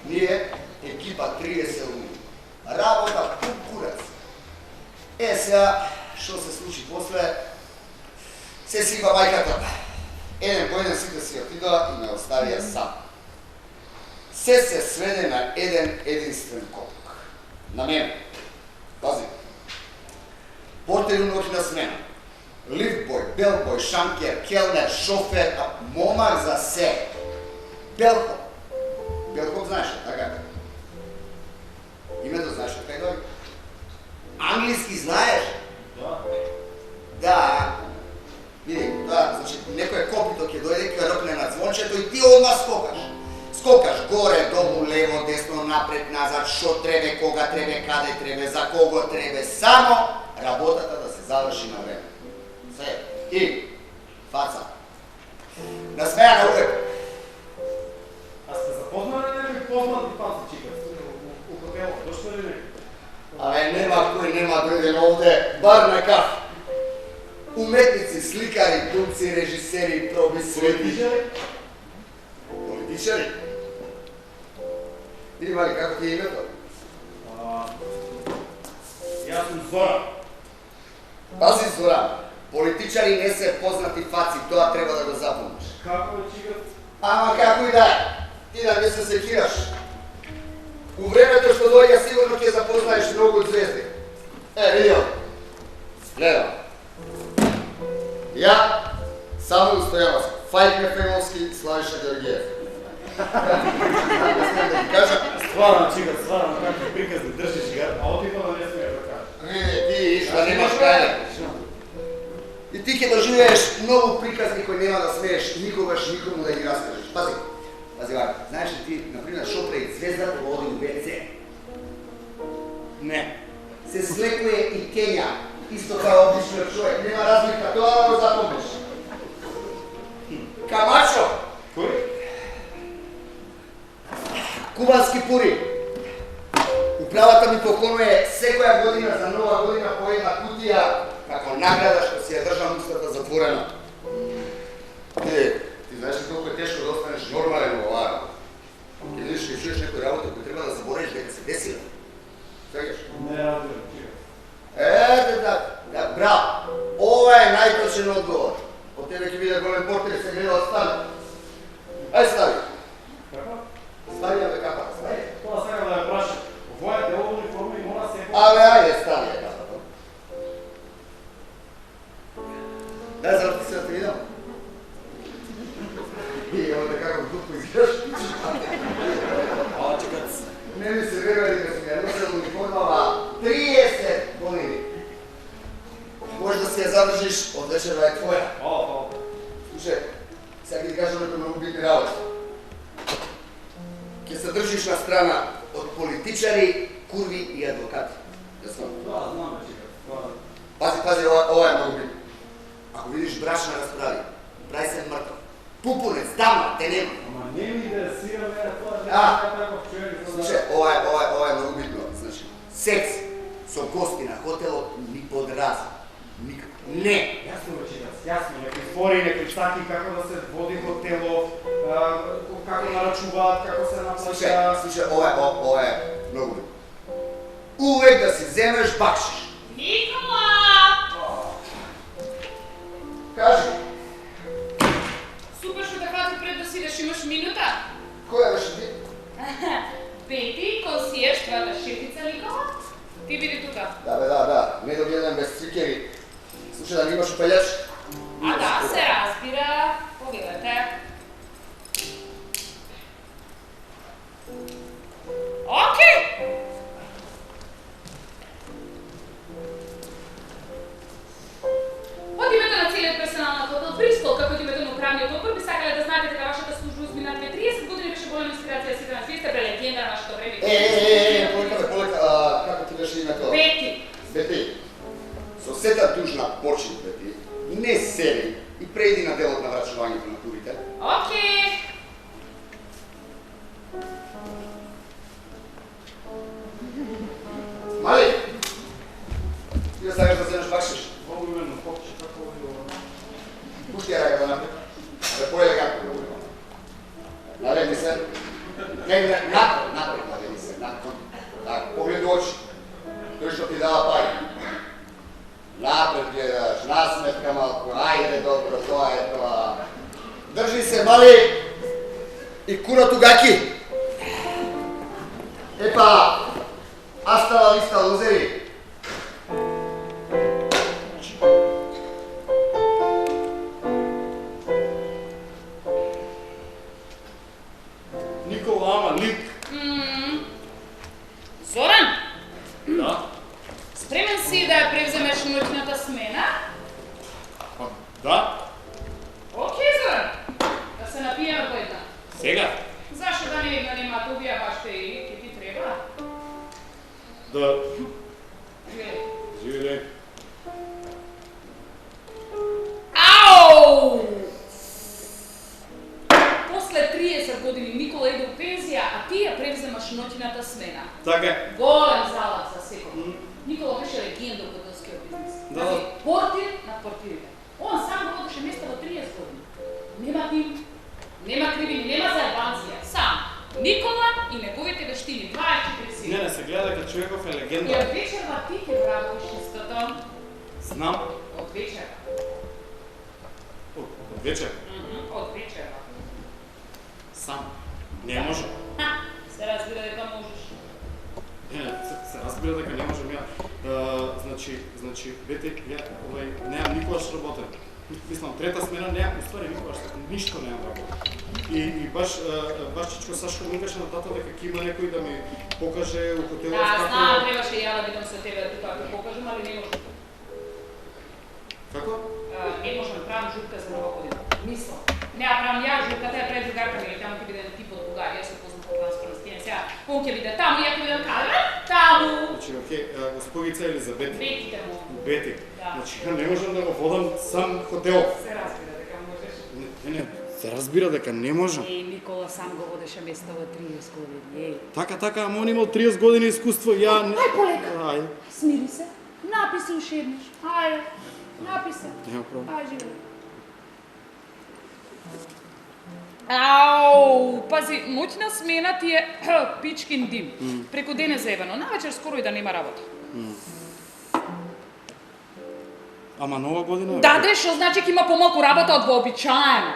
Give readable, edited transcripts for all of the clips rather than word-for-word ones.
Ние, екипа 30 луѓе. Работа пук курац. Сега, што се случи после? Се сипа мајката. Еден по еден сите си отидоа и ме оставија сам. Се сведе на еден единствен копк. На мене. Пази. Портер на смена. Лифтбој, белбој, шанкер, келнер, шофер, момак за се. Белкоп. Белкоп знаеш, така? Името знаеш кај дојде? Англиски знаеш? Да. Да. Види, да, значи некој копито ќе дојде, ќе рокне на звончето и ти одма скокаш. Скокаш горе, долу, лево, десно, напред, назад, што требе, кога требе, каде требе, за кого требе, само работата да се заврши на време. Се, и фаца. Насмејана увек. А сте запознали некој познати фаци чика у хотелот, дошто ли некој? Абе, нема кој нема дојден овде, бар на кафе. Уметници, сликари, глумци, режисери, проби, свети. Политичари? Види, Мали, како ти е името? Јас сум Зоран. Пази, Зоран, политичари не се познати фаци, тоа треба да го запомниш. Како е чигат? Ама како и да е, ти да не се секираш. У времето што дојде сигурно ќе запознаеш многу звезди. Видио, гледам. Ја, Самуил Стојановски, Фајк Мефемовски, Славиша Георгиев. Да ти кажа? Стварно, чигат, стварно, како приказни држиш ја, а отипала не смееш да кажеш. Ти, што немаш кајде. И ти ќе доживееш многу приказни кои нема да смееш никогаш никому да ги раскажеш. Пази, вака, знаеш ли ти, например, шо прави звездата го оди у ВЦ? Не. Се слекуе и Кења, исто као обичниот човек, нема разлика, тоа да го запомниш. Камачо! Кој? Кубански пури. Управата ми поклонува секоја година за нова година по една кутија како награда што си ја држам устата затворена. Ти знаеш ли колку е тешко да останеш нормален во оваа работа? Ќе видиш ќе чуеш некој работа кој треба да заборавиш дека се десила. Свегаш? Не разбирам, чигат. Да, браво! Ова е најточен одговор. Од тебе ќе биде голем портер и се гледа од стане. Ај стави. Како? Стави ја бе капата, стави. Тоа сакам да ја прашам. Овоја делово униформа и мора се... Абе, ајде, стави ја капата. Дај, зар ти се да те видам? И, овде како дупко изгледаш. Чекат. Не ми се верува дека сме ја носел униформава 30 години. Може да си ја задржиш, од вечерва е твоја. Слушай, сега ќе ти кажам некој многу битни работи. Ќе се држиш на страна од политичари, курви и адвокати. Јасно? Да, знам, чекат. Пази, ова е многу битно. Ако видиш брачна разправи, прави се мртв. Пупунец, давно, те нема. Ама не ми интересира мене тоа, не е таков човек. Слушай, ова е многу битно. Значи, секс со гости на хотелот ни под разум. Никако. Не! Јасно го читам, јасно, некои фори, некои стаки, како да се води хотело, како нарачуваат, како се наплаќа. Слушай, ова е многу битно. Увек да си земеш бакшиш. Никола! Кажи. Супер што те фати пред да сидеш, имаш минута? Која беше ти? Пети, консиерж, твојата шефица Никола? Ти биди тука. Да. Не да гледам без цикери. Слушай, да не имаш опелеш? А да, се разбира. Погledajte. Окей! Од името на целиот персонал на хотел Бристол, како од името на управниот одбор, би сакале да знаете дека вашата служба изминатите 30 години беше голема инспирација сите нас. Вие сте прелегенда на нашето време. Полека, како ти беше името? Бети. Со сета дужна почит, Бети, не сели и преди на делот на врачувањето на турите. Окей. Мали, ти да сакаш да земеш бакшиш? Многу именно, попче, како било. Пушти ја рака да напред. Абе, по-елегантно да будемо. Наредни се. напред, наведи се, након. Так, поглед у очи. Тој што ти дава пари. Напред гледаш, насмевка малку, ајде добро, тоа е тоа. Држи се, мали, и кура тугаки. Епа, астала листа лузери. Никола, ама лик. Зоран, Да? спремен си да ја превземеш ноќната смена? Па, да? Океј, Зоран. Да се напиеме по една. Сега? Зашто да не нема тубија баш ке ти треба? Да. Живели. Живи ден. Ау! После 30 години Никола иде у пензија, а ти ја превземаш ноќната смена. Така е. Голем залог за секој. Никола беше легенда у хотелскиот бизнес. Да. Пази, портир на портирите. Он сам го водеше место во 30 години. Нема тим, нема кривини, нема заебанција. Сам. Никола и неговите вештини. 24 сили. Не, се гледа дека човеков е И легенда. од вечерва ти ќе вработиш истото. Знам. Од вечерва. Од вечер. Од вечерва. Сам. Не може. Се разбира дека можеш. Не, се разбира дека не можам ја. Значи, бете, ја немам никогаш работен. Мислам, трета смена немам, уствари никогаш ништо немам работен. И баш Чичко Сашко ми каже на тата дека ќе има некој да ми покаже у хотелот Да, знам, требаше ја да бидам со тебе тука да покажам, али не можам. Како? Не можам правам журка за нова година. Мислам. Не ја правам ја журка, таа прави другарка ми, таму ќе биде тип од Бугарија, се познам по транспорт. Сега, он ќе биде таму, ја ќе бидам каде? Таму. Значи, окей, госпогица Елизабет. Бетите му. Бети. Да. Значи, не можам да го водам сам хотел. Се разбира дека можеш. Не, се разбира дека не можам. Никола сам го водеше место во 30 години. Така, ама он имал 30 години искуство, ја... Ај полека. Ај. Смири се. Написи уште еднаш. Ајде. Написи. Нема проблем. Ај, живи. Ау, пази, ноќна смена ти е пичкин дим. Преку ден е заебано, навечер скоро и да нема работа. Ама нова година... Да, што значи ќе има помалку работа од вообичаено.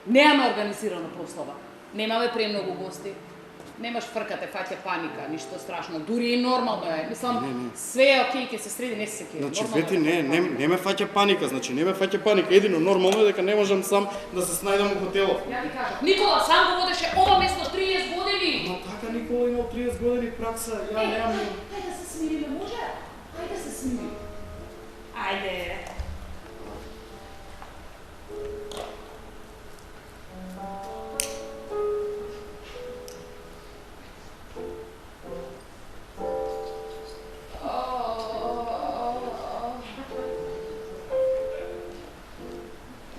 Немаме организирана прослава. Немаме премногу гости. Немаш фрка, те фаќа паника, ништо страшно. Дури и нормално е. Мислам, све е окей, ќе се среди, не се ќе. Значи, Бети, не ме фаќа паника, Едино нормално е дека не можам сам да се снајдам у хотелот. Ја ти кажам, Никола сам го водеше ова место 30 години. Но така Никола имал 30 години пракса, ја немам... Ајде да се смириме, може? Ајде да се смириме. Ајде.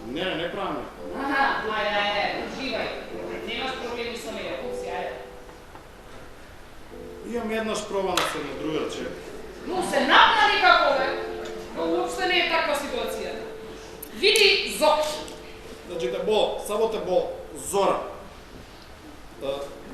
Не правам. Ајде, уживај. Немаш проблеми со мене, пуси, ајде. Имам еднаш проба на се на другар човек. Но се напнади како бе. Уопште не е таква ситуацијата. Види Зок. Значи те бол, само те бол, Зора.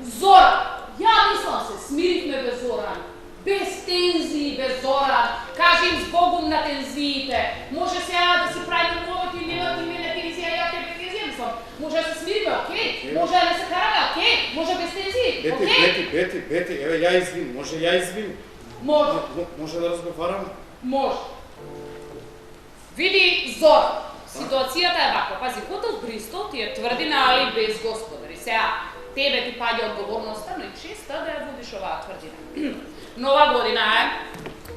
Зора. Ја мислам се смиривме без Зоран. Без тензии, без Зоран. Кажи им збогум на тензиите. Може сега да си правиме нови и нема ти мене тензија, ја тебе тензија, мислам. Може да се смириме, окей? Може да не се караме, окей? Може без тензии, окей? Бети, еве ја извин, може ја извин. Може. Може да разговарам? Може. Види Зора. Ситуацијата е ваква. Пази, хотел Бристол ти е тврдина, али без господари. Сега, тебе ти паѓа одговорноста, но и честа да ја водиш оваа тврдина. Нова година е,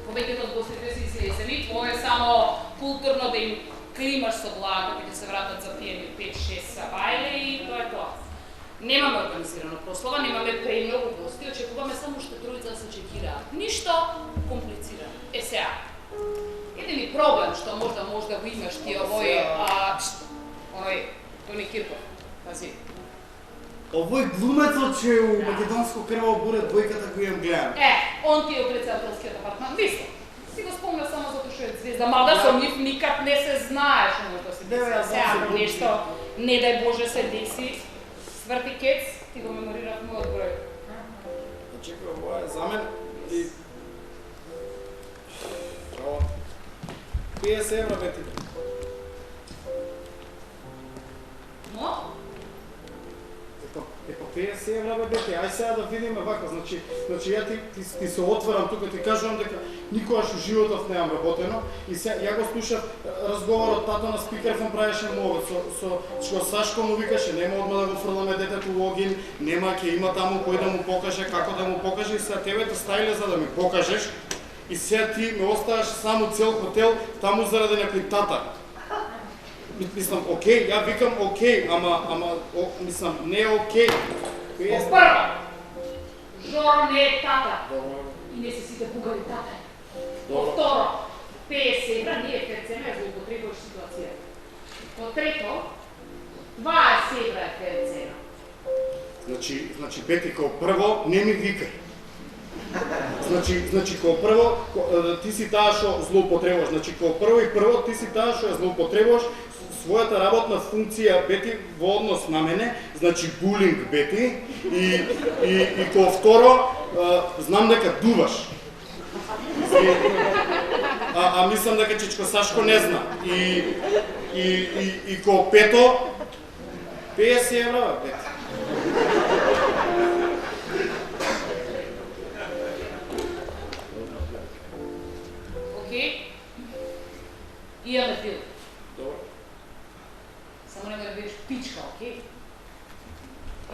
повеќето од гостите си излезени, твое е само културно да им климаш со благо, ќе се вратат за пиени 5-6 сабајле и тоа е тоа. Немаме организирана прослава, немаме премногу гости, очекуваме само уште тројца да се чекираат. Ништо комплицирано. Сега, едини проблем што можда го имаш ти овој, Тони Кирков, пази. Овој глумецот че у македонско крво буре двојката го имам гледам. Он ти е председателскиот апартман, мислам. Си го спомнил само затоа што е звезда, мада со нив никак не се знаеш, може да се деси. Сега нешто, не дај Боже се деси, сврти кец, ти го меморирав мојот број. Чекай, ова е за мен и... Чао. 50 евра, Бети. Но? Епа 50 евра, Бети, ај сега да видиме вака, значи ја ти се отварам тука, ти кажувам дека никогаш у животов неам работено и ја го слушав разговорот, тато на спикерфон правеше мовет, што Сашко му викаше, нема одма да го фрламе детето во огин, нема ќе има таму кој да му покаже, како да му покаже и сега тебе те ставиле за да ми покажеш и сега ти ме оставаш само цел хотел таму заради некој тата. Мислам, окей, ја викам окей, ама, мислам, не е окей. Во прва, Жоро не е тата. И не се сите бугари тата. Во второ, 50 евра не е ферцена, ја злоупотребуваш ситуација. Во трето, 20 евра е ферцена. Значи, Бети, као прво, не ми викај. Значи, као прво, ти си таа што злоупотребуваш. Значи, као прво ти си таа што ја злоупотребуваш својата работна функција, Бети, во однос на мене, значи булинг, Бети, и као второ, знам дека дуваш. А мислам дека Чичко Сашко не зна. И као пето, 50 евра, Бети. Окей? Имаме филм. Добро. Само не ме бидеш пичка, окей?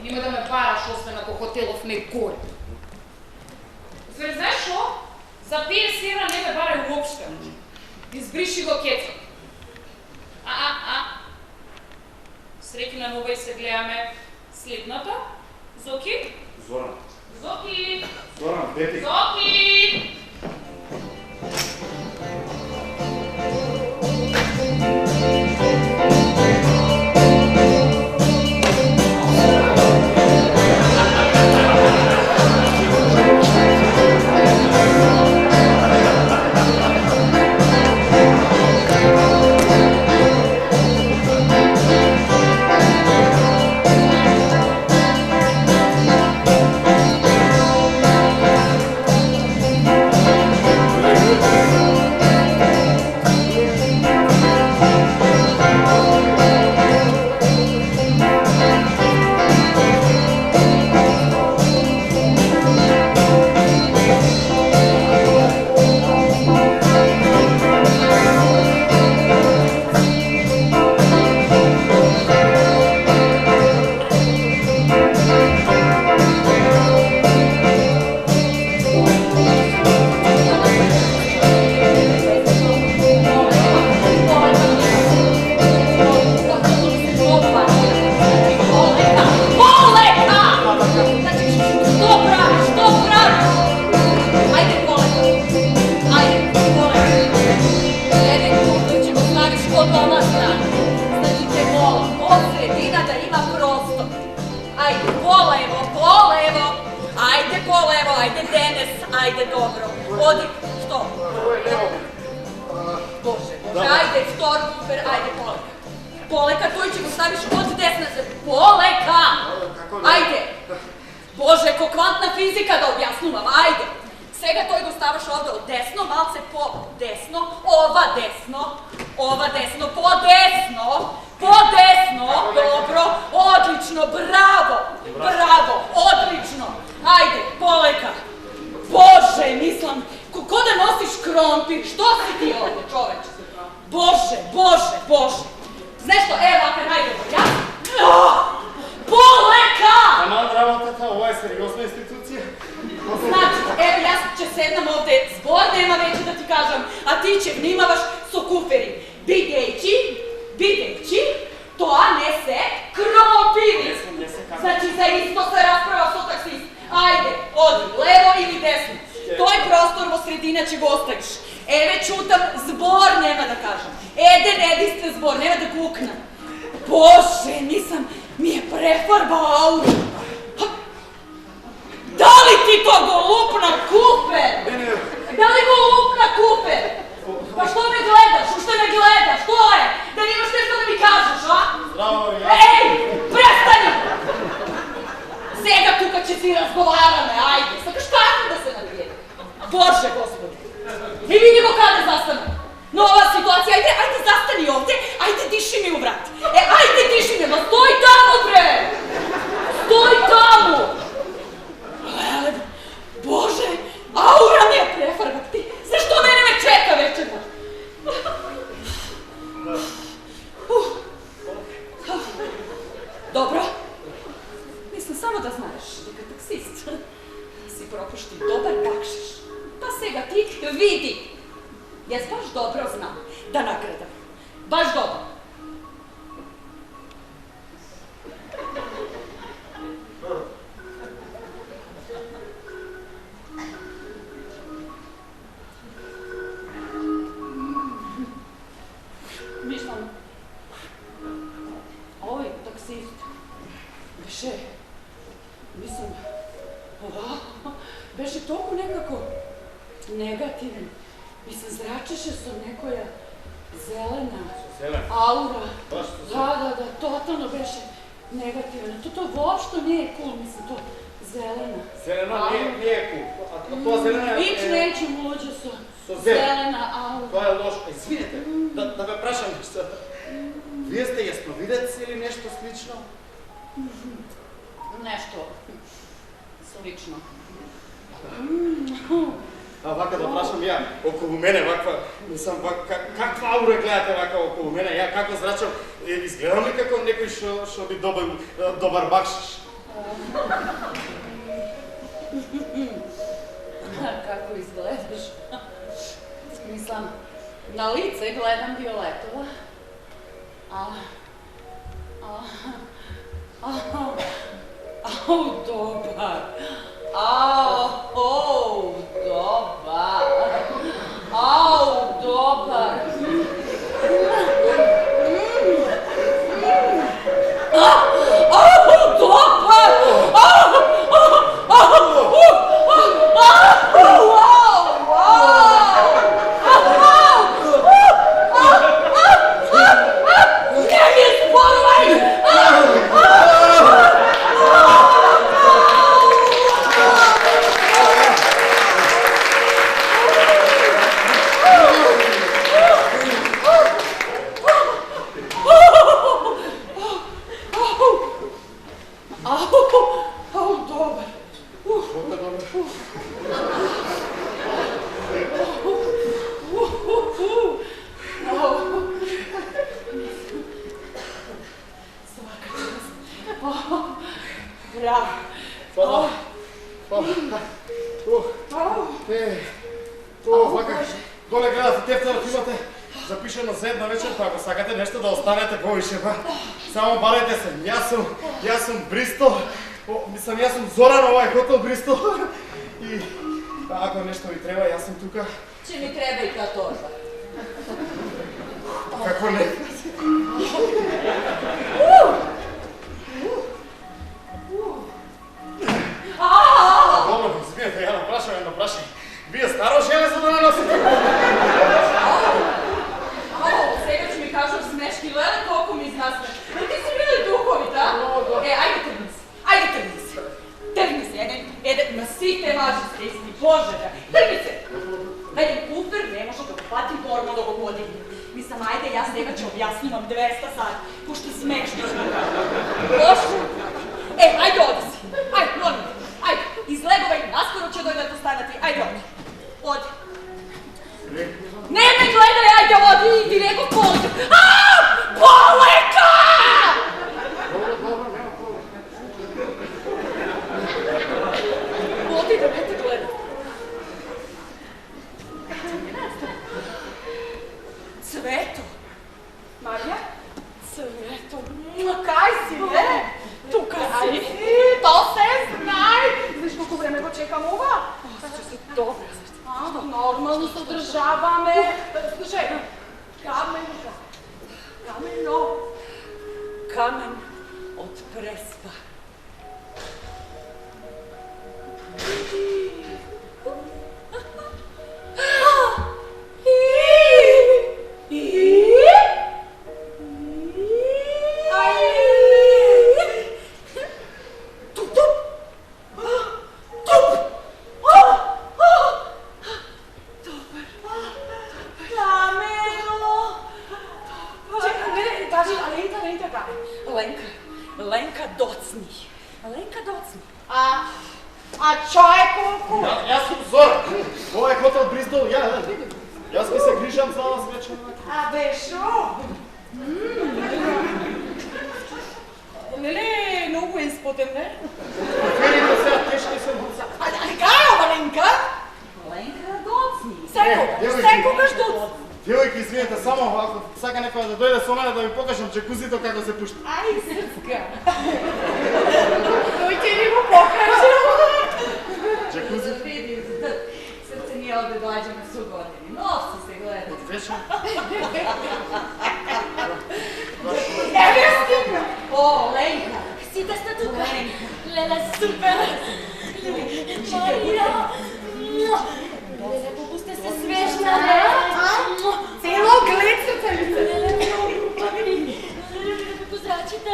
И нема да ме бараш освен ако хотелов не гори. Звери, знаеш шо? За 50 евра не ме барај уопште. Избриши го кецот. Среќна нова и се гледаме следната. Зоки? Зоран. Зоки! Зоран, Бети. Зоки! Ajde, dobro. Odi, što? Bože, ajde, Stormtrooper, ajde, Poleka. Poleka, koji će go staviš od desna za... Poleka! Ajde! Bože, ko kvantna fizika da objasnuvam, ajde! Сега тој го ставаш овде од десно, малце по десно, ова десно, по десно, добро, одлично, браво, одлично, ајде, полека. Боже, мислам, ко да носиш кромпир, што си ти овде, човече? Боже. Знаеш што, вака најдобро, ја? Полека! Ама работата, ова е сериозна институција. Значи, јас ќе седнам овде, збор нема веќе да ти кажам, а ти ќе внимаваш со куфери. Бидејќи, тоа не се кромпири. Значи, за исто се расправа со таксист. Ајде, оди, лево или десно. Тој простор во средина ќе го оставиш. Еве, чутам, збор нема да кажам. Еден единствен збор, нема да гукнам. Боже, мислам, ми е префарбал. Дали ти то го лупна купер? Дали го лупна купер? Па што ме гледаш? Уште ме гледаш? Што е? Да немаш нешто да ми кажеш, а? Здраво, ја. Еј, престани! сега тука ќе си разговараме, ајде, сакаш како да се навиде? Боже Господи, и види го каде застана. Но ова ситуација, ајде застани овде, ајде диши ми у врат. Ајде диши ми, ма стој таму бре! Стој таму! Боже, аура ми ја префрга, ти, зашто мене ме чека вечерва? Добро, мислам само да знаеш дека таксист си пропушти добар бакшиш. Па сега ти види. Јас баш добро знам да наградам. Баш добро. Мислам, овој таксист беше, беше толку некако негативен. Зрачеше со некоја зелена аура. Да, тотално беше негативен. Тоа воопшто не е кул, тоа зелена. Зелена не е кул. А тоа зелена е... Вич нечем луѓе со зелена аура. Тоа е лошо. Извинете, да ве прашам нешто. Вие сте јасновидец или нешто слично? Нешто слично. А вака да прашам ја, околу мене ваква, мислам, каква аура гледате вака околу мене, ја како зрачам, изгледам ли како некој што би добар бакшиш? Како изгледаш? Мислам, на лице гледам Виолетова. Ау, добар. Ау, добар. Доле гледате тефтерот, имате запишено за една вечер, па ако сакате нешто да останете повише, па само барете се. Јас сум Бристол, мислам јас сум Зоран, ова е хотел Бристол. И ако нешто ви треба, јас сум тука. Че ми треба и та торба. Како не? Добро, извинете, ја напрашам. Вие старо железо да наносите. Сега ќе ми кажеш смешки, гледа колку ми изнасме. Но ти си били духови, да? Ајде тргни се. Еден на сите важи сте исти, Боже да. Тргни се. Еден куфер не може да го пати форма да го подигне. Мислам, ајде јас сега ќе објаснувам 200 сати, пошто смешно. Боже. Ајде оди си. Ајде, моlim te. Ајде, излегувај, наскоро ќе дојдат останати. Ајде оди. Оди. Не ме гледај, ајде оди, ти не го полека. Полека! Оди да не те гледа. Цвето. Марија? Цвето. Кај си, бе? Тука си. То се знај. Знаеш колко време го чекам ова? Добре. Нормално се одржаваме. Слушај, камен од преспа. Ај, колку? Јас сум Зоран. Ова е хотел Бристол. Јас ке се грижам за вас вечер. А бе, шо? Леле, многу е спотен, не? Верите сега тешки се. Гајо, Ленка? Ленка, доцни. Секогаш доцни. Девојки, извинете, само ако сака некоја да дојде со мене да ви покажам джакузито како се пушта. Ај, срцка. Тој ќе ни го покаже. Джакузи? Види, срце ние овде доаѓаме со години. Новци се гледа. Вечер? Еве стигна. О, Ленка. Сите сте тука. Леле, супер. Марија. Леле, колку сте се свежна, не? Цело глед срце ми се. Леле, многу убави. Леле, како зрачите.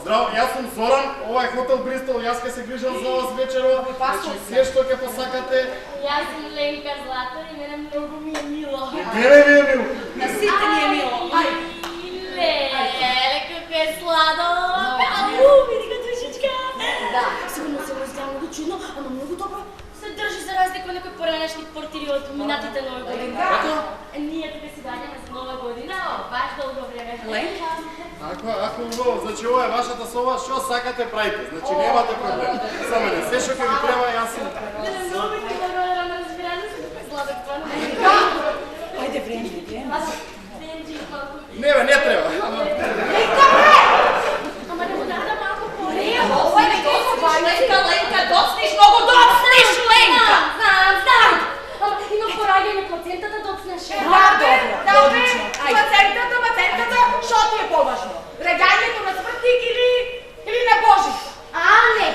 Здраво, јас сум Зоран, ова е хотел Бристол, јас ке се грижам за вас вечерва. Значи, се што ќе посакате. Јас сум Ленка Злата и мене многу ми е мило. Мене ви е мило. На сите ни е мило. Ај. Леле, како е сладо. Види го душичка. Да. Сигурно се изгледа многу чудно, ама многу добро се држи за разлика од некои поранешни портири од минатите нови години. Како? Ние тука си доаѓаме за нова година, баш долго време. Ленка? Ако убаво, значи ова е вашата соба, што сакате правите, значи немате проблем. За мене, се што ќе ви треба, јас сум. Леле, многу ти благодарам на разбирање, сладок стварно. Ајде, време, време. Денджи, малку. Не бе, не треба. Ленка, бре! Ама не му дада малку по. Ова е некој Ленка, доцниш, многу доцниш, Ленка! Знам. Ама имам пораѓање плацентата доцнеше. Да, одлично. Плацентата, шо ти е поважно? Регањето на смртник или на Божица? А, не.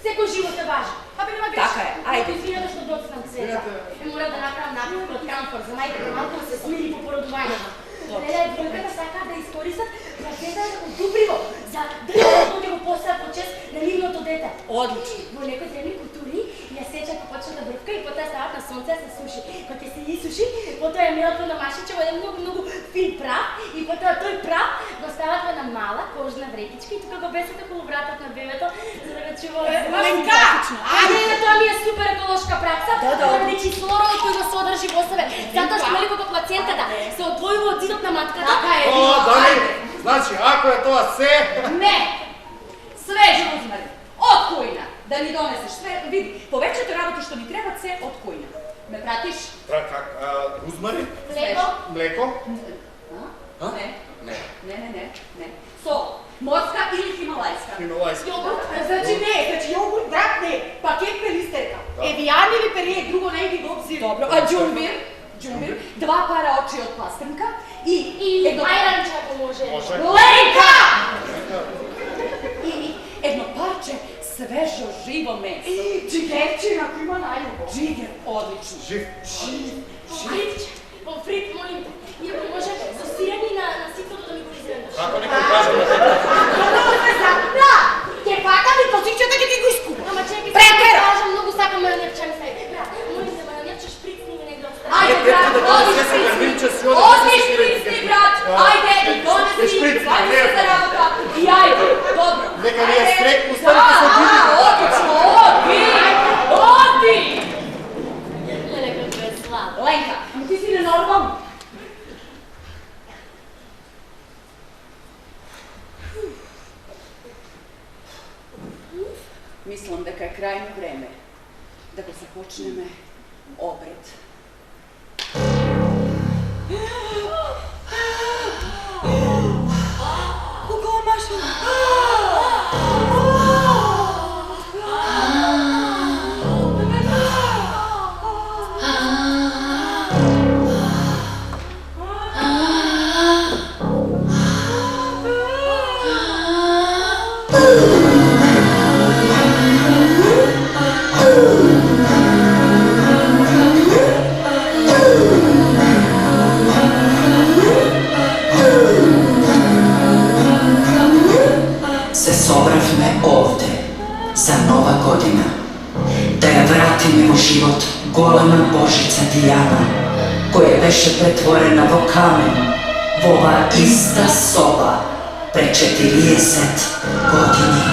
Секој живот е важен. Абе, нема греш. Така е, ајде. Извинете што доцнам сега. Мора да направам напиток од камфор за мајката малку да се смири по породувањето. Леле, двојката сакаат да искористат плацентата од дуприво за да ќе го постават по чест на нивното дете. Одлично. Во некои древни култури ја сечата почна да брвка и потоа стават на сонце да се суши. Кога ќе се исуши, потоа ја мелат на машиче во еден многу фин прав и потоа тој прав го стават во една мала кожна врекичка и тука го бесат околу вратот на бебето за да го чува. Ленка! Ајде, тоа ми е супер еколошка пракса. Заради кислородот кој го содржи во себе. Затоа што нели кога плацентата се одвојува од зидот на матката. Така е. О, дами, значи, ако е тоа се... Не! Свежо узмари. Од кујна. Да ни донесеш све. Види, повеќето работи што ни требат се од кујна. Ме пратиш? Как, узмари? Млеко. Млеко? А? Не. Сол. Морска или хималајска? Хималајски. Значи јогурт, брат, не. Пакет пелистерка. Евијан или перие, друго не ги го обзир. Добро. А џумбир? Два пара очи од пастрмка и едно... Ајранче ако може. Ленка! И едно парче свежо живо месо. Джигерчина, кој има најубаво. Джигер, одлично. Жив. Фритче, помфрит, молим те. И ако може со сирење на ситото да ми го изредаш. Ако некој каже на Да! Ке пакам и косичата ќе ти го искупам. Ама чекай, Прекера! кажам многу сакам мајонет, чај ми стави. Брат, молим се, мајонет ќе шприцни ми негде остане. Ајде, брат, одиш шприцни, брат! Ајде, донеси, враќи се за работа. И ајде, добро. Нека ми е стрек, останете се види. Одлично, оди! Леле, како е сладко. Ленка, ти си ненормална. Мислам дека е крајно време да го започнеме обред. Кога маша? живот голема Божица Дијана, која беше претворена во камен во оваа иста соба пред 40 години.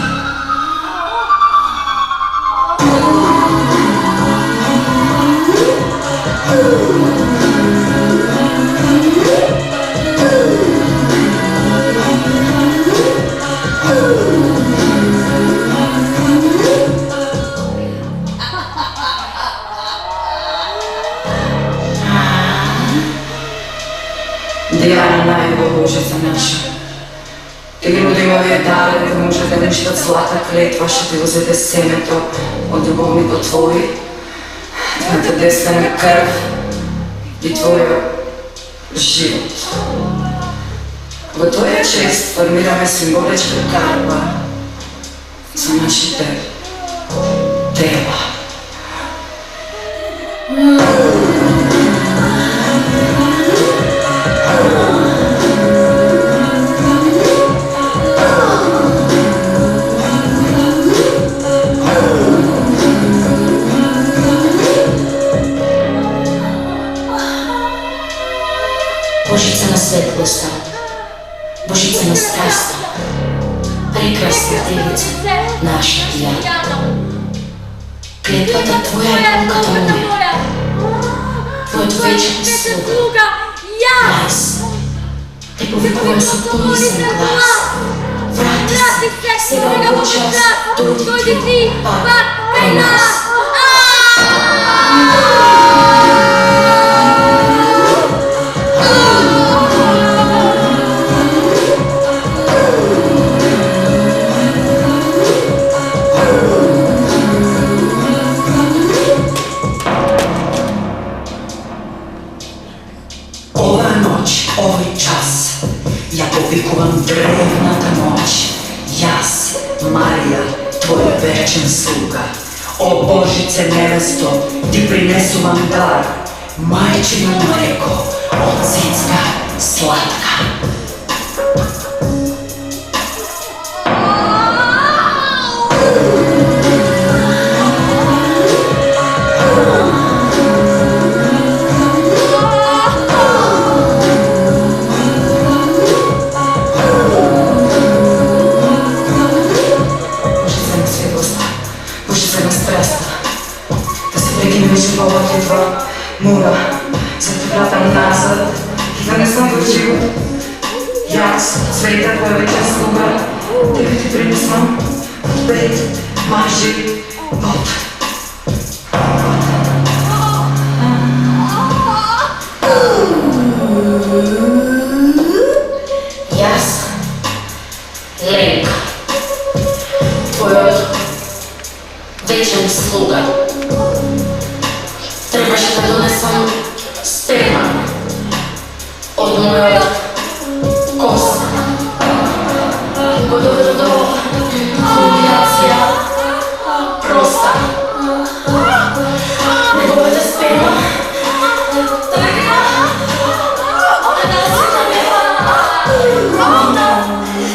Дијана најуго Божица наша. Ти родимови далеко може да ништат злата клетва, ще ти узете семето од любовникот твој, твојата десна крв и твојот живот. Во тоја чест формираме символичка карпа за нашите тела. Божица на светлоста, Божица на страста, прекрасна девица, наша Дијана. Клетвата твоја е руката моја, твојот вечен слуга. Јас те повикувам со понизен глас. Врати се, сега во час, дојди ти, пак кај нас. Овој час ја повикувам древната моќ. Јас, Марија, твој вечен слуга. О Божице невесто, ти принесувам дар, мајчино млеко, од цицка сладка. Мора, за те вратам назад и да не сам во живот. Јас, света твоја вечен слуга, тебе ти принесвам бед, мажи, год. Јас, Ленка, твојот вечен слуга. Требаше да донесам сперма од мојот кост. Го доведу до кулминација проста. Неговата сперма тргна да носи на неба.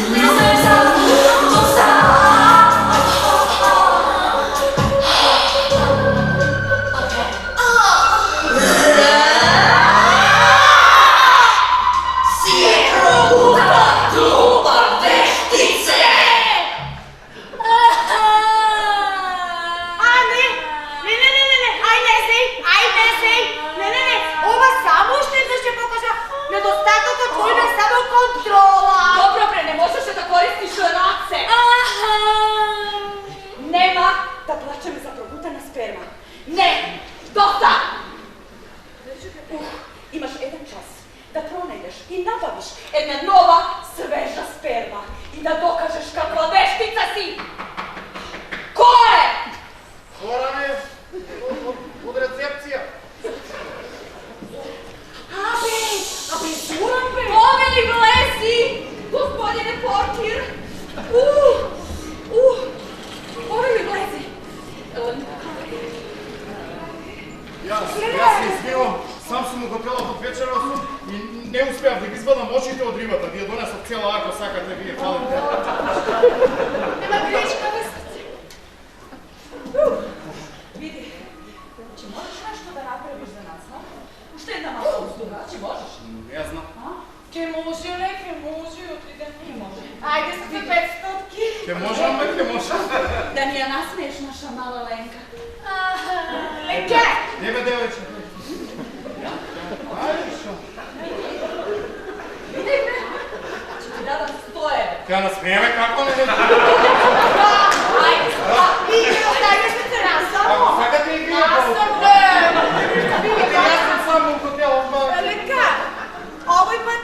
Не знам доста. Имаш еден час да пронајдеш и набавиш една нова, свежа сперма и да докажеш каква вештица си. Кој е? Хора ми од рецепција. Абе, зурам бе! Помени влези, господине портир! Помени влези! Јас се извинувам, сам сум у хотелот од вечерот и не успеав да ги избадам очите од рибата. Ви ја донесов цела, ако сакате вие, фалите. Нема грешка, бе срце. Види, че можеш нешто да направиш за нас, но? Уште една мала услуга, че можеш? Не знам. Ке може, ле, ке може, отидем не може. Ајде са 500-ки. Ке можам, бе, ке можам. Да ни ја насмееш наша мала Ленка. Ленке! Не бе, девојче. Ајде, шо? Види, бе, че ти дадам 100 евро. Ке насмееме, како не? Ајде, остави се се насам. Ако сакате и вие, Насам, бе! јас сам само у хотелот, Ленка, овој пат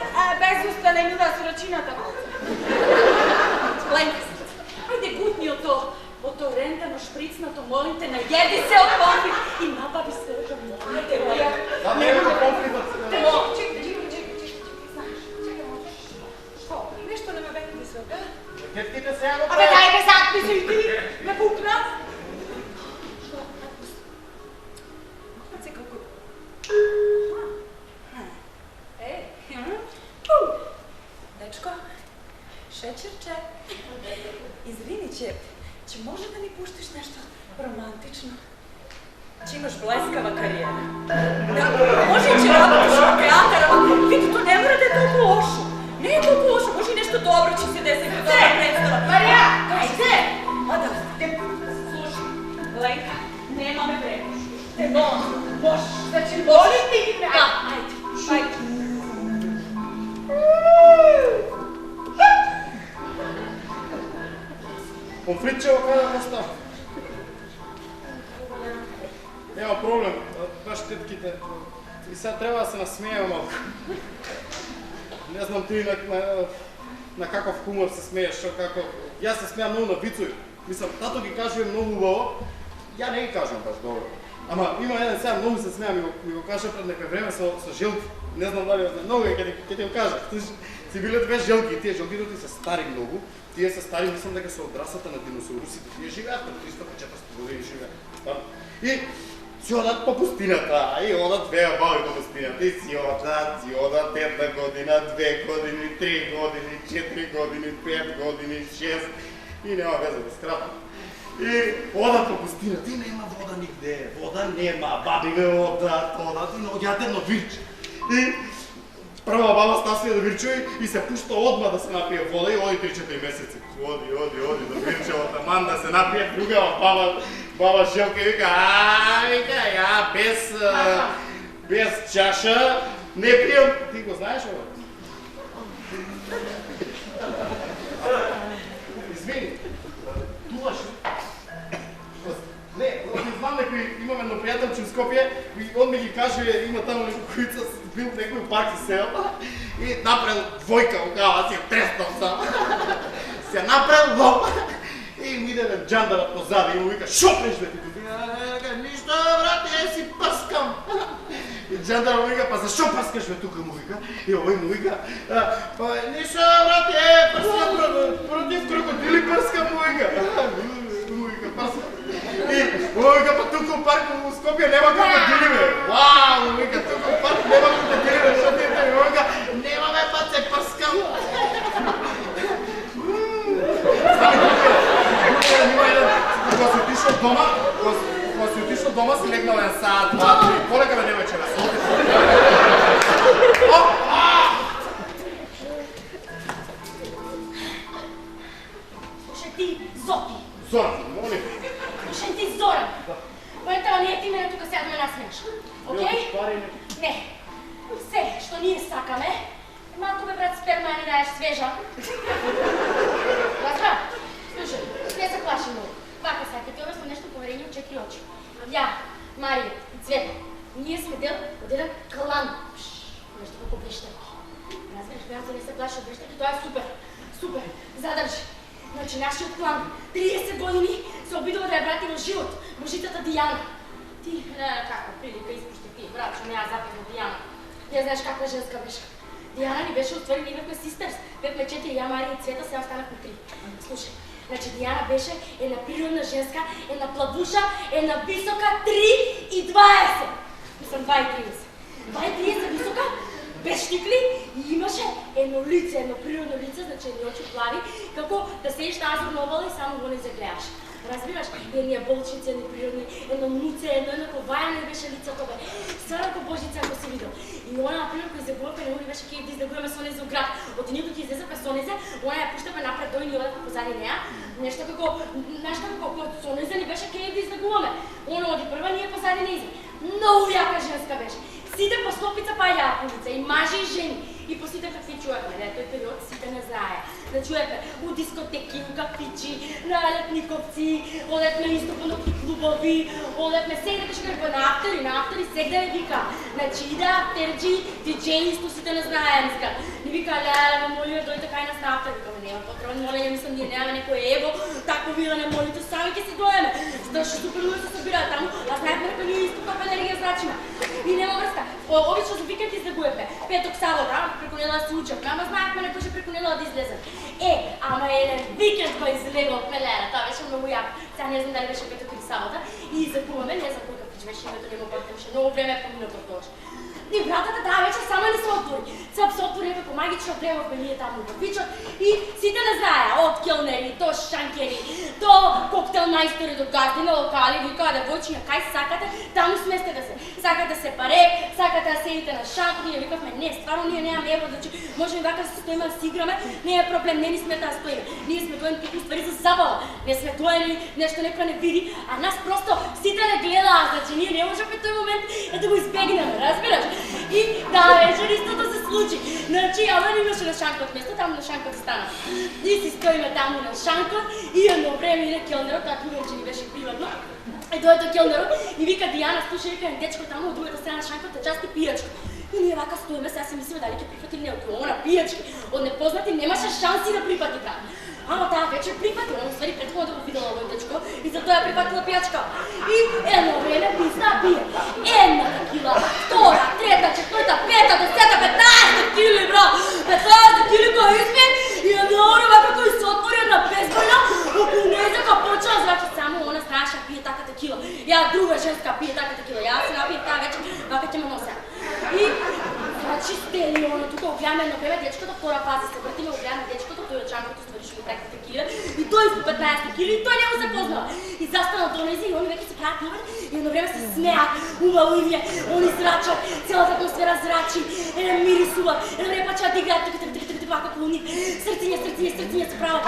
зелено шприцнато, молим те, наједи се од помфрит и набави својата ми. Ајде, Леја. Да, не е конфликтот. Чекај, знаеш, што? Нешто не ме беките се, а? Кетките се ја го Абе, дај ме запни се и ти, ме пукна. Што? Паци како... Дечко, шечерче, извини, че може да ни пуштиш нешто романтично? Че имаш блескава кариера. Да, може и че работиш во театар, ама види, то не мора да е толку лошо. Не е толку лошо, може и нешто добро че се деси во таа представа. Марија, ајде! А да, те слушай, Ленка, немаме време. Те молам, можеш. Значи, моли ти ги ме. Ајде, ајде. Помфритчево кај да постава. Нема проблем, баш тетките. И сега треба да се насмееме малку. Не знам ти на каков хумор се смееш, шо како... Јас се смеам многу на вицови. Мислам, тато ги кажува многу убаво, ја не ги кажувам баш добро. Ама има еден сега, многу се смеам, ми го кажа пред некој време со жилки. Не знам дали многу е, ќе ти го кажа. Си биле две жилки, тие жилките се стари многу. Тие се стари, мислам дека се од расата на диносаурусите. Тие живеат пред 300-400 години живеат. И си одат по пустината, и одат две баби по пустината, и си одат една година, 2 години, 3 години, 4 години, 5 години, 6 и нема веза да скрапам. И одат по пустината и нема вода нигде, вода нема, бабиве одат и наоѓаат едно вирче. И прва баба стасија до вирче и се пушта одма да се напие вода и оди 3-4 месеци. Оди до вирчевата ман да се напие, другава баба Желка и вика, вика, ја без чаша не пијам. Ти го знаеш ова? Извини, туваш. Не, знам некој, имам едно пријателче у Скопје и он ми ги каже, има таму некој бил в некој парк со селата и направил двојка во глава, си ја треснал сам. Си ја направил лома и ми иде джандарот позади и му вика, шо преш бе ти? Ништо брате, си паскам. И джандарот му вика, па зашо паскаш бе тука, му вика? И овој му вика, па ништо брате, паскам против крокодили паскам, му вика. Му вика, паскам. И овој вика, па тука у парк у Скопје нема крокодили бе. Вау, му вика, тука у парк нема крокодили бе, шо ти е? Му вика, нема бе, па се паскам. Кога си отишол дома, си легнал еден саат, 2-3, полека да не вечера. Слушай ти, Зоки. Зоран, моли. Слушай ти, Зоран. Мојата не е ти мене тука сега да ме насмееш. Окей? Не. Се што ние сакаме, малку бе брат сперма не даеш свежа. Лазра, слушай, не се плаши многу. Вака сега, ти обяснам нешто поверение од 4 очи. Ја, Марија и Цвета, ние сме дел од еден клан. Нешто како вештаки. Разбираш, беам не се плаши од вештаки, тоа е супер. Супер, задржи. Значи, нашиот клан 30 години се обидува да ја врати во живот божицата Дијана. Ти, како прилика испушти ти, брат, што не ја запазна Дијана. Ја знаеш каква женска беше. Дијана ни беше отвори, ние бевме систерс. Бевме 4, ја, Марија и Цвета, сега останахме 3. Слушай, значи Дијана беше една природна женска, една плавуша, една висока 3,20. Мислам 2,30. 2,30 висока, без штикли и имаше едно лице, едно природно лице, значи едни очи плави, како да седиш на азурна обала и само го не загледаш. Разбираш, едни болчици, едни природни, едно муце, едно ковајано не беше лицето бе. Сварако Божица ако си видел. И она, например, кој излегуваме, не ни беше кеј да излегуваме со незе у град. Од ние кој излеземе со незе, она ја пуштаме напред дој ни одат позади неа. Нешто како, нешто како со незе ни беше кеј да излегуваме. Она оди прва, ние позади незе. Многу јака женска беше. Сите по стопица па ја по лице, и мажи и жени. И по сите какви чуевме, на тој период сите не знае. Да чуевме у дискотеки, у кафичи, на летниковци, одевме исто по ноќни клубови, одевме сегде што кажа на автори, сегде не вика. Значи иде автерџи, диџеи исто сите не знаеме сега. Ни вика, леле, молиме дојте кај нас на автор, викаме нема потреба, молење, мислам ние немаме некој его, тако ви да не молите, сами ќе се доеме. беше супер луѓе се собираат таму, а знаевме дека ние исто каква енергија зрачиме. И нема врска. Обично за викенд излегуваме. Петок, сабота, преку недела се учевме, ама знаевме дека ќе преку недела да излезем. Ама еден викенд кој излегувме, леле, тоа беше многу јако. Сега не знам дали беше петок или сабота и излегуваме, не знам кој беше името, нема памтеше, многу време помина од тоа. И вратата таа вечер сама не се отвори. Сега се отвори некако магично влеговме ние таму во кафичот и сите не знаеа, од келнери, до шанкери, до коктел мајстори, до газдини локали, викаа девојчиња, кај сакате, таму сместете се. Сакате се паре, сакате да седите на шанк, ние викавме, не, стварно ние немаме ево, значи можеме вака да се стоиме да си играме, не е проблем, не ни смета да стоиме. Ние сме доени такви ствари за забава, не сме доени нешто некој не види, а нас просто сите не гледаат, значи ние не можеме тој момент да го избегнеме, разбираш? И да, вечер истото се случи. Значи, ама не имаше на шанкот место, таму на шанкот стана. И си стоиме таму на шанкот и едно време иде келнерот, таа клубенче ни беше приватно. И дојде келнерот и вика Дијана, слушај, вика дечко таму од другата страна на шанкот, да части пијачка. И ние вака стоиме, сега си мислиме дали ќе прифати или не, од она пијачки. Од непознати немаше шанси да прифати таа. Ама таа вечер прифатила, но ствари претходно да го видела овој дечко и затоа ја прифатила пијачка. И едно време писна пие. Една текила, втора, трета, четврта, пета, 10, 15 кили, бро! 15 кили кој изпит и едно време како и се отвори една безбојна, околу нејзека почела зрачи само она страша пие така текила. Ја друга женска пие така текила. Ја се напије таа вечер, вака ќе ме нося. И значи стели оно тука огледаме едно време дечкото, втора фаза се вртиме, огледаме дечкото, тој од чанкото ствариш му така текила и тој по 15 кили и тој не го запознава. И застана до нези и они веќе се прават нови и едно време се смеат, убаво им е, они зрачат, целата атмосфера зрачи, мирисува, едно време почнат да играат вака околу нив, срциња се прават,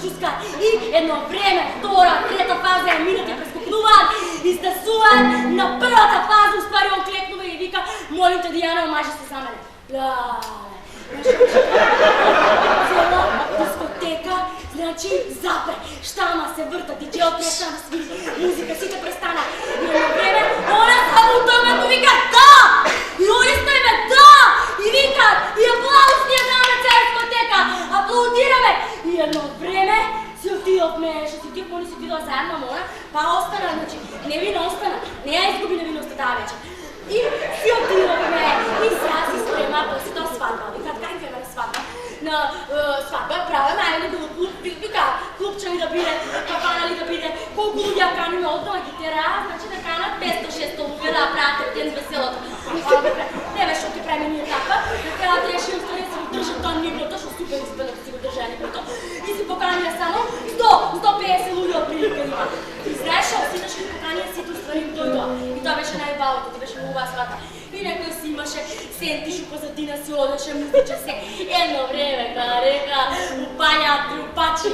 чускаат и едно време, втора, трета фаза ја минат, ја прескокнуваат и стасуваат на првата фаза, успари он клекнува и вика, молим те Дијана, омажи се за мене. Цела дискотека, значи запре, штама се врта, диџејот престана да свири, музика, сите престана. И едно време, она само у тој момент вика да! И они стоиме да! И викаат, и аплауз ние даваме цела дискотека, аплаудираме. И едно време си отидовме, они си отидоа заедно, ама па остана, значи, невина остана, не ја изгуби невиноста таа вечер. И си отидовме, и сега си спрема, после тоа свадба. Викаат, кај идеме на свадба? На свадба правиме, ајде да било клуб, вика, клубче ли да биде, кафана ли да биде, колку луѓе ја каниме од дома гитера, значи да канат 500-600 луѓе да прават ден веселото. Не беше што ќе правиме ние така, да крајот решим што не се го држат тоа нивното, што супер успело да си го држа нивното. И си поканија само 100-150 луѓе од прилика има. И знаеш што, сите што ги поканија сите уствари им дојдоа. И тоа беше најбавото, ти беше многу свата. И некој си имаше сентишу позадина си одеше, музиче се. Едно време, кога река, упањаат трупачи,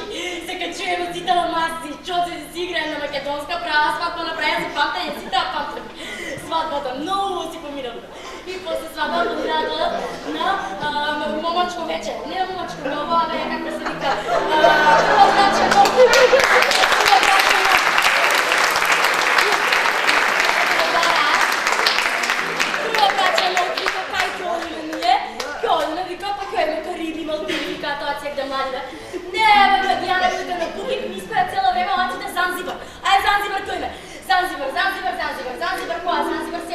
се качуваме сите на маси, чоци си играем на македонска права свадба, направија за памтење, сите памтење. Свадбата многу си поминала. И после свадбата одидоа на момачко вечер. Не на момачко, но ова бе како се вика. Не, бе, Дијана вика на букинг, ми искоја цело време лаците Занзибар. Ај, Занзибар тој ме. Занзибар, која Занзибар се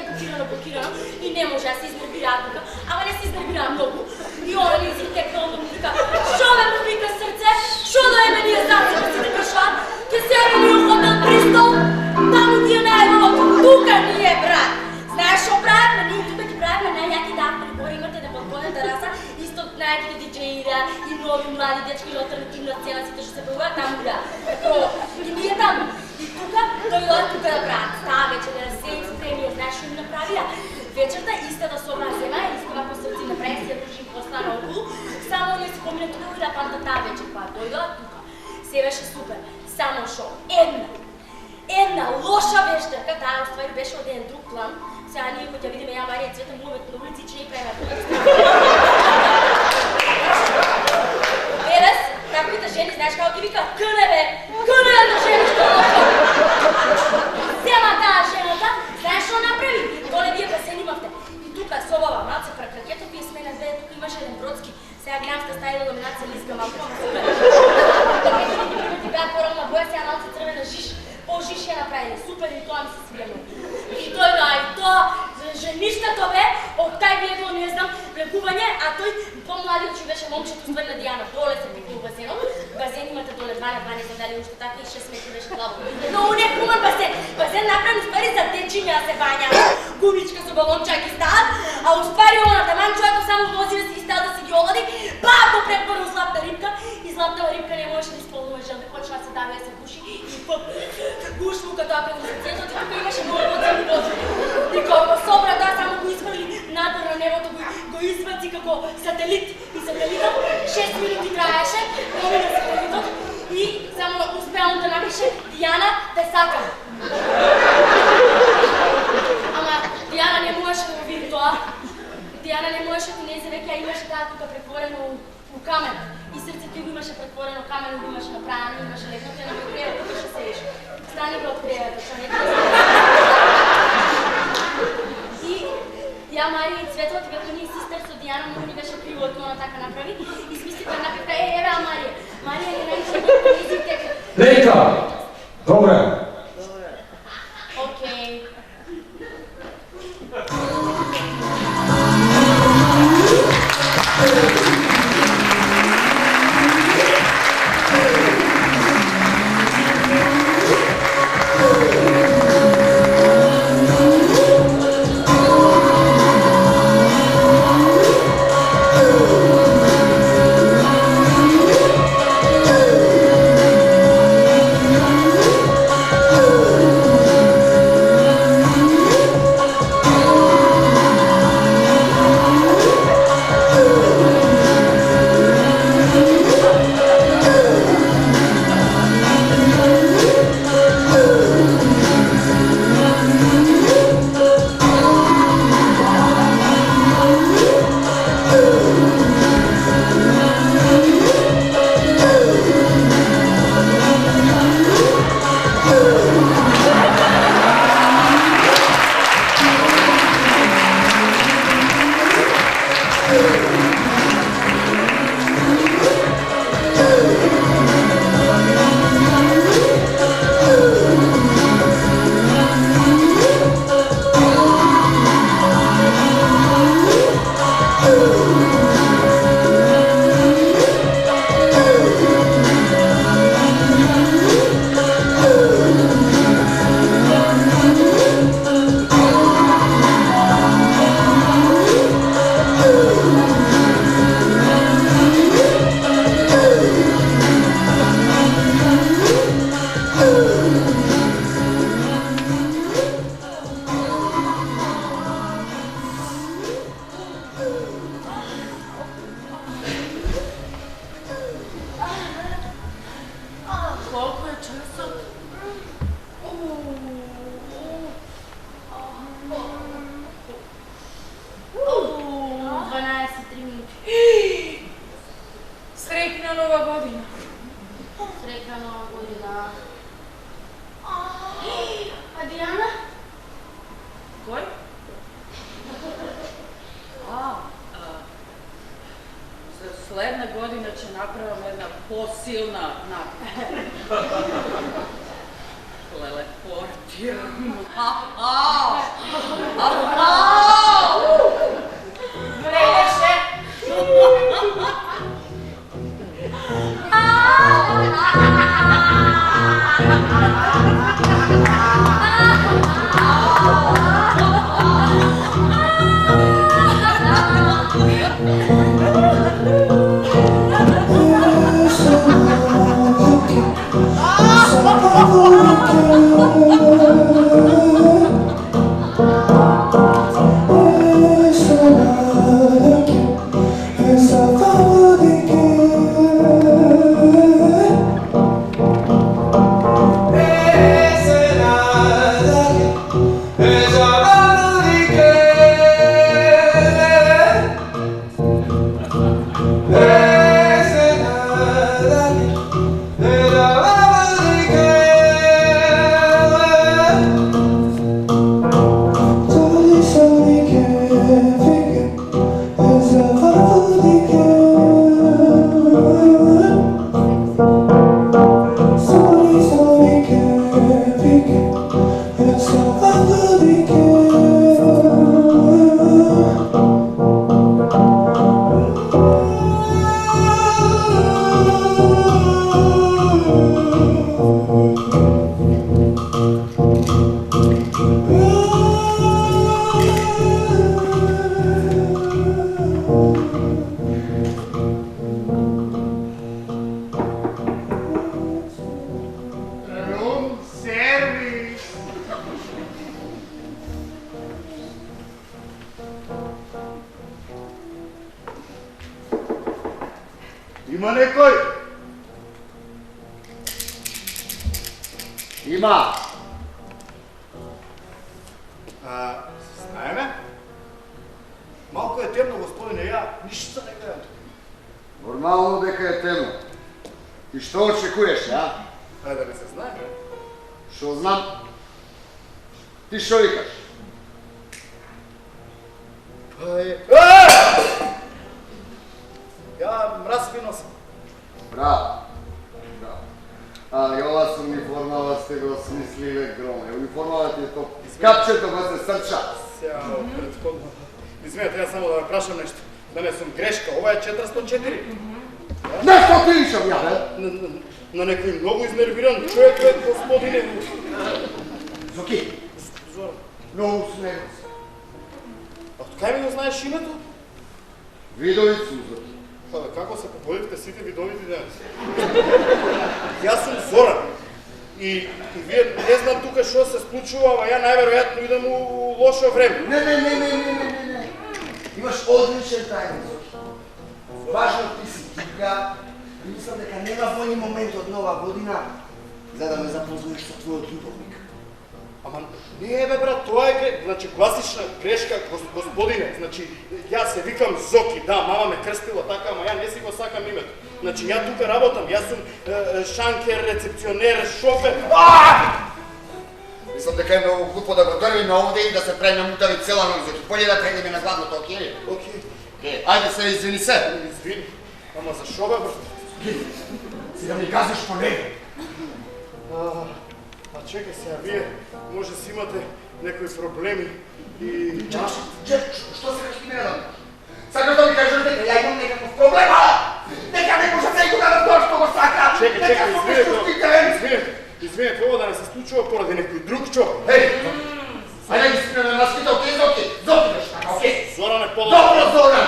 блокирано и не може да се изнервираат тука. Ама не се изнервираат многу. И она ни си текна да му вика, шо ме му вика срце, шо да еме ние Занзибар си да кашат, ке себе ми у хотел Бристол, таму ти е најмалото, тука ни е брат. Знаеш шо правиме? Ние тука ти правиме најјаки прибори, имате на балкона тераса, исто најаките диџеји и нови млади дечки и алтернативна сцена, сите што се појавуваат таму да. И ние таму. И тука дојдоа тука да прават. Таа вечер да се спремија, знаеш што ми направија? Вечерта истата соба зема, истава по срци направи, се дружим постана околу, само ние си помине тука и да памта таа вечер, па дојдоа тука. Се беше супер, само шо една лоша вештарка, таа уствари беше од еден друг план. Сега ние кој ќе видиме ја Марија Цвета муваме на улици, че не правиме Верес, таквите жени, знаеш како ги вика? Къне бе на жени што лоша. Зема таа жената, знаеш што направи? Доле вие басен имавте. И тука собава малце пракракето, вие смена две, тука имаше еден Бродски. Сега гледам сте ставила ламинација лизга малко. Пракракето ти беа корална боја, сега малце црвена жиш. По-жиш супер и тоа ми се свија многу. И тој да, и тоа, жеништето бе, од тај гледало, не знам, влегување, а тој помладиот што беше момчето стварна Дијана, доле се пекли у базенот, базен имате доле 2 на 2, не знам дали уште така и 6 метри беше главо. Но не хуман базен, базен направен успари за дечиња да се бања, гумичка со балончаки стават, а успари она таман човекот само вози да си ги става да си ги олади, па го препара у златна рибка и златна рибка не можеше да исполнува желба, почна да се дави да се гуши и гуш му като апел на срцето, и тука имаше много подземни вози. И кога собра да само го изхврли надвор на небото, го избаци како сателит и сателитот 6 минути траеше, помина сателитот и само успеал да напише Дијана те сакам. Ама Дијана не можеше да го види тоа. Дијана не можеше да не веќе имаше таа тука претворено у камен. И срцето го имаше претворено камен, го имаше направено, имаше легнато и на го крејето да се седиш. Стани го од крејето, што не и ја Марија и Цветот, како ние сестер со Дијана, многу ни беше криво од тоа така направи. Измислите напевка, еве Марија. Марија не најде да изите. Лека! Добре. Океј. Среќна нова година. Среќна нова година. А Дијана? Кој? За следна година ќе направам една посилна напад. Леле, портирам. Вреше! Има некој? Има. Знаеме? Малку е темно, господине, ја ништо не гледам тука. Нормално дека е темно. И што очекуваш, ја? Да не се знае, бе. Што знам? Ти што викаш? Ја мраз ви носам. Браво. Браво. И ова со униформава сте го смислиле громе. Униформава ти е топ. Капчето го се срча. Сега, предходно. Извинете, ја само да ме прашам нешто. Да не сум грешка, ова е 404. Нешто пишам ја, бе? На некој многу изнервиран човек е, господине. Зоки, Зоран, многу смех. а откај ми го знаеш името? Видовицу, Зоки. Па бе, како се пободивте сите видовити денес? Јас сум Зоран. И вие не знам тука што се случува, ама ја најверојатно идам у лошо време. Не. Имаш одличен тајник, Зоки. Важно ти си тука и мислам дека нема војни момент од нова година за да ме запознаеш со твојот љубовник. Ама не бе брат, тоа е значи класична грешка, господине. Значи јас се викам Зоки, да, мама ме крстила така, ама ја не си го сакам името. Значи ја тука работам, јас сум шанкер, рецепционер, шофер. Мислам дека е многу глупо да го дрвиме овде и да се правиме мутави цела ноќ, Зоки. Боле да тренеме на гладното, окей? Окей. Ајде се извини се. Извини. Ама за шо бе брат? Си да ми кажеш по него. А чекай сега, вие може си имате некои проблеми и... Што се кажеш ти мене да ми кажеш? Сакаш да ми кажеш дека ја имам некаков проблем, дека не може секој да тоа што го сака, дека сум нешто Извинете, ова да не се случува поради некој друг човек. Ајде искрене маските, окей, Зоки? Зоки беше така, окей? Зоран е по-добро. Добро, Зоран!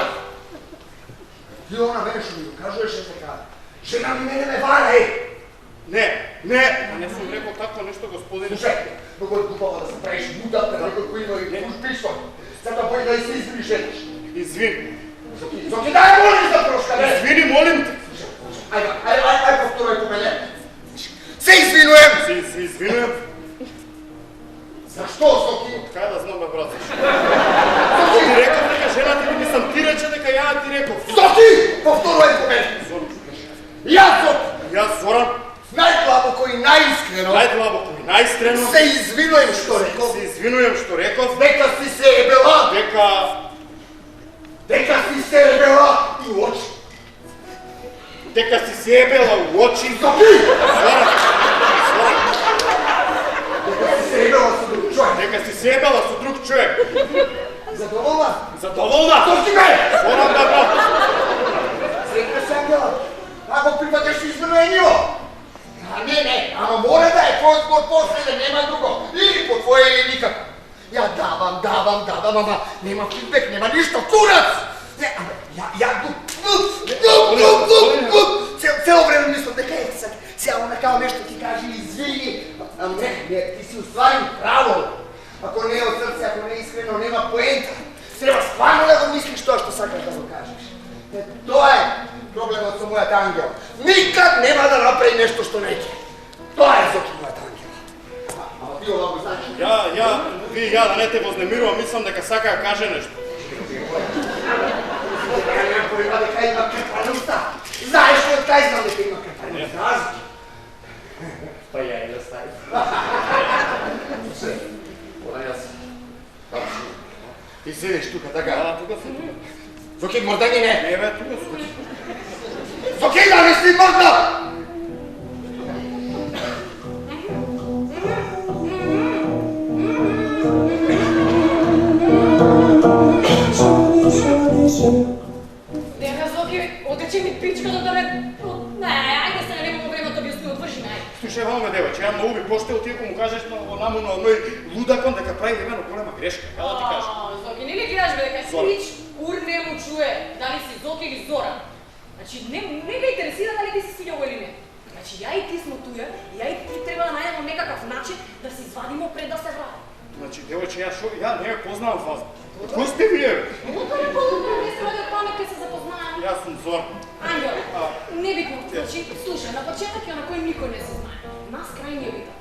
Ти она мене што ми го кажуваш е така. Жена ми мене ме вара, Не сум рекол такво нешто, господине. Слушај, многу е глупаво да се правиш муда пред некој кој има и пушпиштон. Сега бој да и се извини жениш. Извини. Зоки, дај молиш за прошка, бе! Извини, молим те. Ајде, повторај по мене. Се извинувам! Се извинувам. Зашто, Зоки? Кај да знам, бе, брат? Ти реков дека жената ми сам ти рече дека ја ти реков. Зоки! Повторај по мене. Јас, Зоки! Јас, Зоран, Најдлабоко и најискрено најдлабоко и најистрено се извинувам што реков. се извинувам што реков Дека си се ебела. Дека си се ебела и у очи. дека си се ебела у очи. Зоки! Зоран, Дека си се ебела со друг човек. дека си се ебела со друг човек. Задоволна? Задоволна? Зоки бе! Зоран, да, брат. Среќна се ангела. Ако припадаш извинувањиво. Не, ама мора да е твој збор последен, нема друго. Или по твоje или никако. Ја давам, ама нема фидбек, нема ништо, курац! Ја цело време мислам дека е сега онакао нешто ти кажи извини. Ама не, ти си уствари право. Ако не е од срце, ако не е искрено, нема поента. Треба стварно да го мислиш тоа што сакаш да го кажеш. Тоа е проблемот со мојата ангел. Никад нема да направи нешто што не ќе. Тоа е Зоки мојата ангела. Ама ти ова го знаеш. Ја да не те вознемирувам, мислам дека сака да каже нешто. Дека некој има дека има крпаниста. Знаеш ли од кај знам дека има крпаниста? Па ја и да стави. Ова јас. Ти седиш тука, така? Тука сум. Зоки, мордање не. Не бе, тука сум. Зоки, да не си морда! Дека Зоки, одече ми пичката да ме... Не, ајде сега немamo време да објаснувам, отврши ме, ајде. Слушај, вама девојче, ја многу би поштел ти ако му кажеш на оној лудакон дека прави едно голема грешка. Кај да ти кажеш? Зоки, не ли гледаш бе дека Зоран. Сич кур не му чуе дали си Зоки или Зоран? Значи, не га интересира дали ти си свиѓа или не. Значи, ја и ти смо туја, ја и ти треба да најдемо некакав начин да се извадимо пред да се врави. Значи, девојче, ја не ја познавам вас. Кој сте вие? Лутаре, полутаре, не се вади памет ке се запознаем. Јас сум Зор. Ангел, небитно, значи, слушај, на почеток ја на кој никој не се знае. Нас крај не бита.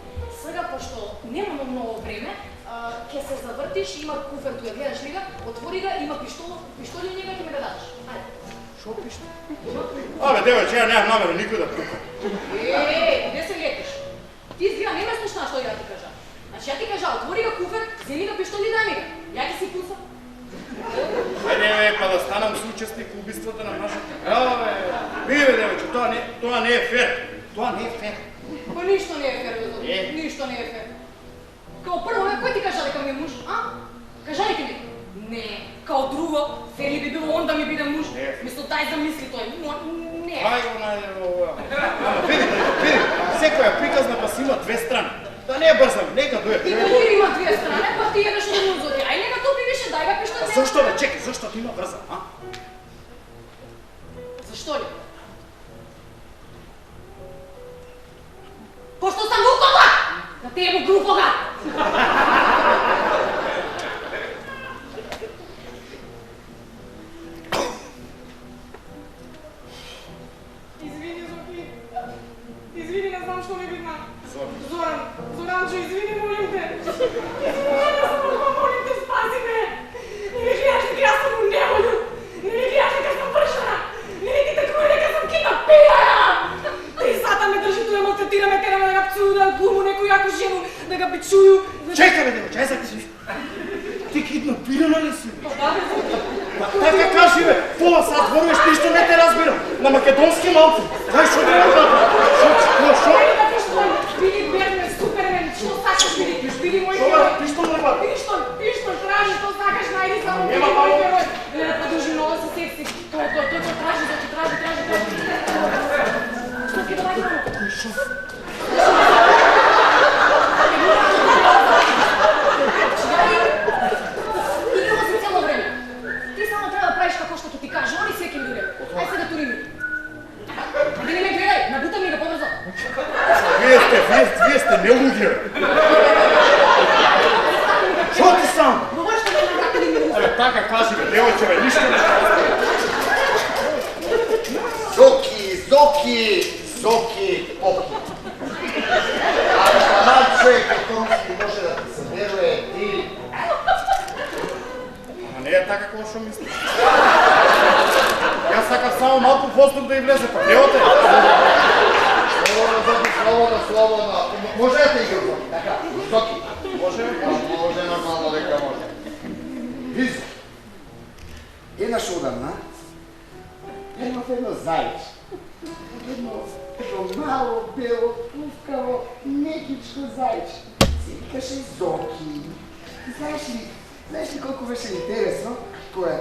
Сега, пошто немаме многу време, ќе се завртиш, има куфер, tu ја гледаш ли га, отвори га, има пиштоли у njega, ќе ми го дадеш. Ајде. Шо пиште? Абе, девојче, ја немам намеру никој да пука. Где се летиш? Ти изгледа, не ме слушна што ја ти кажа. Значи ја ти кажа, отвори га куфер, земи га пиштоли и дај ми га. Ја ќе си пуса. Ајде, па да станам соучесник во убиството на нашата. Биве, девојче, тоа не е фер. Тоа не е фер. Па ништо не е фер, ништо не е фер. Као прво, кој ти кажа дека ми е муж, а? Кажајте ми. Не, као друго, фер ли би било он да ми биде муж? Мисло, дај замисли тој. Не. Ај го најде ова. Види, секоја приказна па си има две страни. Да не брзам, нека дојде. И кој има две страни, па ти едеш од музоти. Ај нека топи више, дај га пишта. А зашто бе, чекај, зашто ти има брзам, а? Зашто ли? Пошто сам глупога! Да те е глупога! Извини, не знам што ми видна. Зоранчо, извини, молим те. Молим те, спаси ме. Не ми гледаш дека јас сум у неволju. Не ми гледаш дека сум вршена. Не ми ти такува дека сум киднапирана. 3 сата ме држи туе, малтретира ме, тера ме да га пцуju, да глуму некој јаку жenu, да га бичуju. Чекај бе, девојче, ај закажи. Ти киднапирана ли си? Па да, бе, Така кажи бе, пола сат зборуваш, ништо не те разбирам. На македонски малку. Дај шо да кажа. Шо? Били Бермен, Супермен, што сакаш били? Били мој Шо герой. бе, пиштол не ба? Пиштол, тражи, што сакаш, најди само били Нема мој мало. герой. Не, продолжи много се секси. Тој тражи. Што ќе давај мамо? Играла си цело време. Ти само треба да правиш како што ќе ти кажа, они све ќе ми дуре. Ај сега тури ми. Ајде не ме гледај, набута ми го побрзо. Вие сте не луѓе. Шо ти сам? Говориш што ме нагатали ми. Абе, така кажи бе, девојче бе, ништо не разбирам. Зоки, поки. Ако млад човек е тоа не може да ти се веруе, ти... Ама не е така како што мислиш. Јас сакам само малку воздух да и влезе, па гледате. Слободно. Може да те играм, Зоки, така? Зоки. Може? Може, нормално дека може. Вижу. Еднаш одамна, имав едно зајче. Едно мало, бело, пускаво, некичко зајче. Се викаше Зоки. Знаеш ли колку беше интересно, кога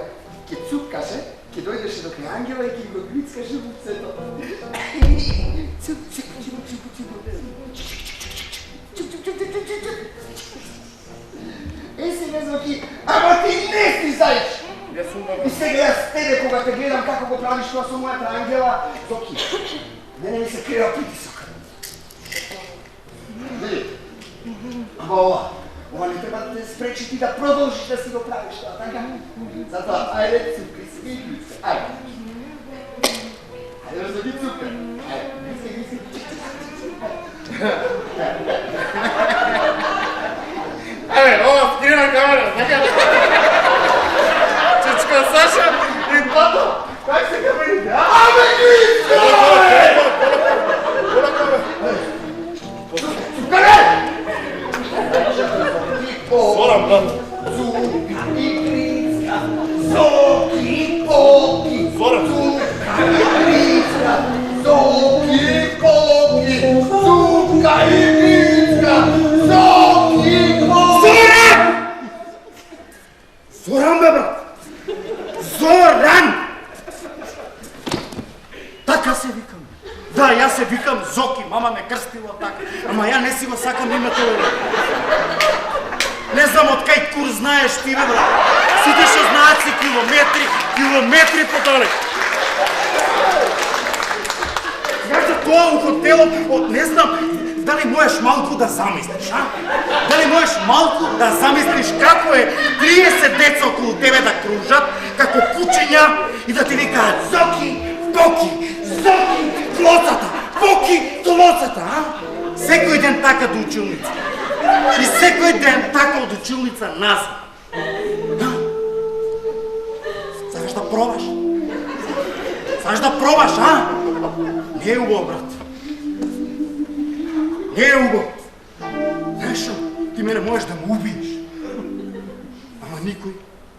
ќе цупкаше, ќе дојдеше до крај ангела и ќе го грицкаше луцето. Цуп. Сега, Зоки, ама ти не си зајче! И сега јас тебе кога те гледам како го правиш тоа со мојата ангела, Зоки, мене ми се крева притисок. Види, ама ова не треба да те спречи ти да продолжиш да си го правиш тоа, така? Затоа, ајде, цупкай си ги глицка, ајде. Ајде, Зоки, цупкай. Ајде, глицка. Абе, ова скрина камера, така? Чичко Саша и Пато, как се камерите? Абе, глицка! Цупкай! Зоран, брат. Цупки, глицка, Зоки, поки, Зоран. Глицка, Зоки, поки, цупка и глицка, Зоки, поки. Зоран, бе, брат. Зоран! Така се викам. Да, јас се викам Зоки, мама ме крстила така. Ама ја не си го сакам името, бе. Не знам од кај кур знаеш ти, бе, брат. Сите што знаат си километри подалек. Кажа тоа у хотелот, не знам, Дали можеш малку да замислиш, а? Дали можеш малку да замислиш како е 30 деца околу тебе да кружат, како кучиња и да ти викаат Зоки, Боки, Зоки, тлоцата, Боки, тлоцата, а? Секој ден така до училница. И секој ден така од училница назад. Сакаш да пробаш? Сакаш да пробаш, а? Не е убаво, брат. Не е убаво. Знаеш што? Ти мене можеш да ме убиеш. Ама никој,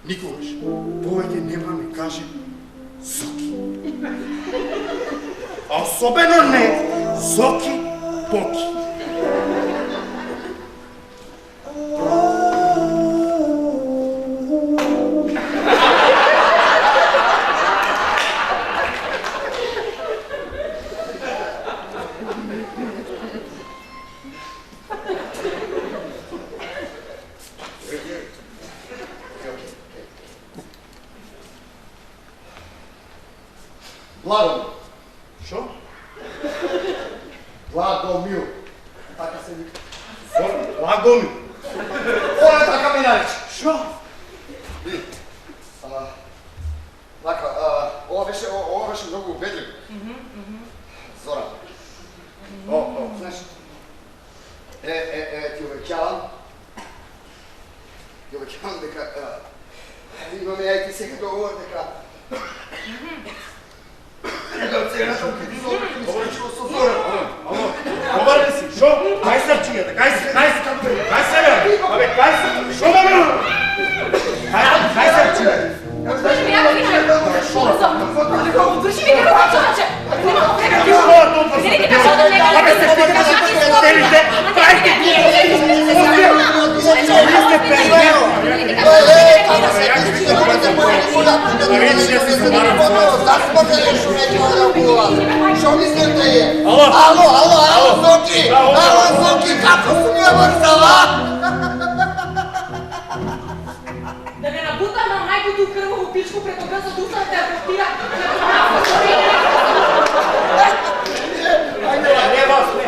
никогаш, повеќе нема ми каже Зоки. А особено не Зоки, Боки. Благомил. Шо? Благомил. Така се вика. Благомил. Ова е така ми нарече. Шо? Вака, ова беше многу убедливо. Зора. Знаеш, ти обеќавам дека имаме ја и ти сега договор дека Добар ли си? Шо? Кај се рчињата? Кај се? Кај се бе? Абе, кај се? Шо да бе? Кај се рчињата? Држи ми, јако више! Држи ми, како човече! Нема го прека ти! Шо тоа па? Не ти кажа да не кажа! Абе, се стигна се пенсионерите! Кајте ги! Шо мислите е? Ало, Зоки! Ало, Зоки, како сум ја врзала? Да не набутам на најготу крваву пичку пред ога за душа да те апротира. Не вас, не!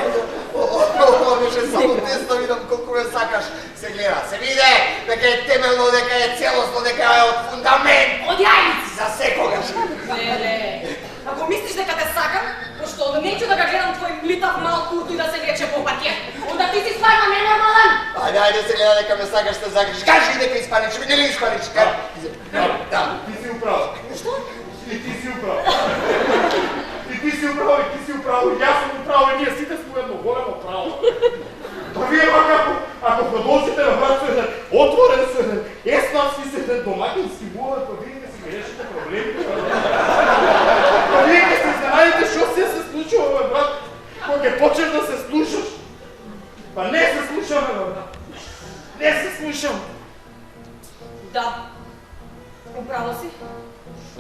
Ова беше само тест да видам колку ме сакаш. Се гледа, се виде дека е темелно, дека е целосно, дека е од фундамент. Од јајници! За секогаш. Леле, ако мислиш дека те сакам, пошто неќу да га гледам твој млитав мал курту и да се лече по патје, онда ти си стварно ненормален! Ајде се гледа дека ме сакаш, те загриш. Кажи дека испанич, ми нели испанич? Да. Ти си управо. Што? И ти си управо. И ти си управо, и ти си управо, и јас сум управо, и ние сите сме едно големо право. Па вие пак ако продолжите да брат еден отворен со еден еснавски со еден домакински муар, па вие ќе си ги решите проблемите. Па вие ќе се изненадите што се случува, бе, брат, кога ќе почнеш да се слушаш. Па не се слушаме, бе, брат. Не се слушам. Да. Управо си.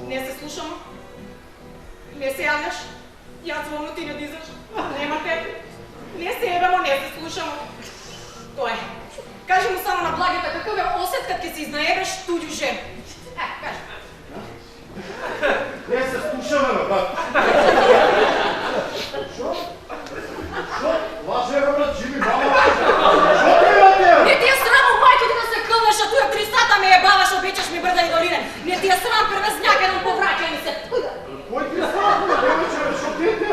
Не се слушам. Не се јавljаш. Јас звонно ти не дизаш. Нема тебе. Не се ебамо, не се слушамо. Тоа е. Кажи му само на Благета какъв е осет кад ќе се изнаебеш туѓу жен. Кажи. Не се слушаме, бе, брат. Шо? Шо? Лаже, бе, брат, живи мама. Шо ти имате? Не ти е срамо, мајко ти да се кълнеш, а туја 3 сата ме ебаваш, обичаш ми брда и долине. Не ти е срам, превезняк еден повраќа ми се. Кој ти срам, бе, бе, шо ти е, бе,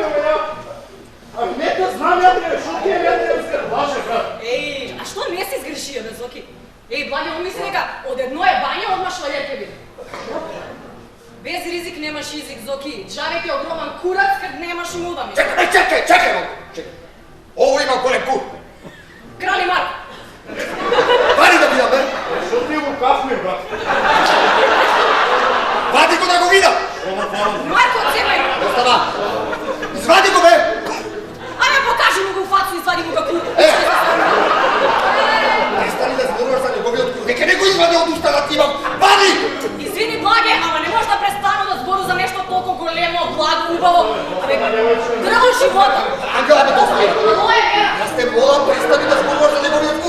а не те знам, ја, бе, шо ти е, бе, се лаже, брат. Еј, а што не си сгрешио, бе, Зоки? Еј, Благе, он мисли дека од едно ебање одма швалјаке би. Без ризик немаш изик, Зоки. Джавек е огромен курац кад немаш муда ми. Чекај малку. Ово има голем кур. Крали Марко. Вади да видам, бе. Шо ти го кафме, брат? Вади го да го видам. Марко, цемај! Остава. Извади го, бе. Аме покажи му го фацу, извади му го кур. Престани да зборуваш за неговиот кур. Нека не го извади од устава ти имам. Вади! Извини, Благе, ама не може да престана да збору за нешто толку големо, благо, убаво. Абе, дрво живота. Ангела, бе, доста е. Ало е, вера. Јас те молам, престани да зборуваш за неговиот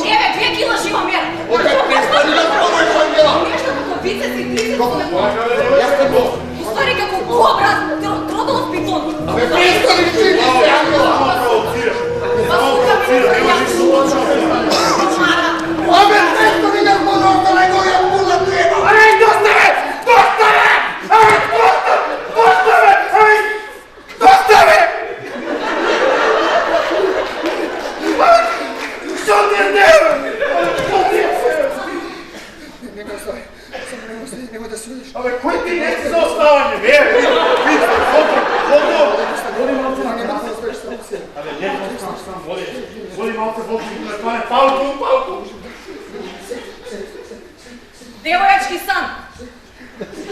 немој да се видиш. Абе, кој ти не си за оставање, бе? Води малце на кај. Абе, не, сам, води малце води, да стане палку. Девојачки сан.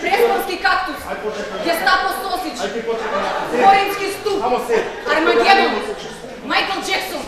Преспански кактус. Гестапо сосич. Корински ступ. Армагедон. Майкл Джексон.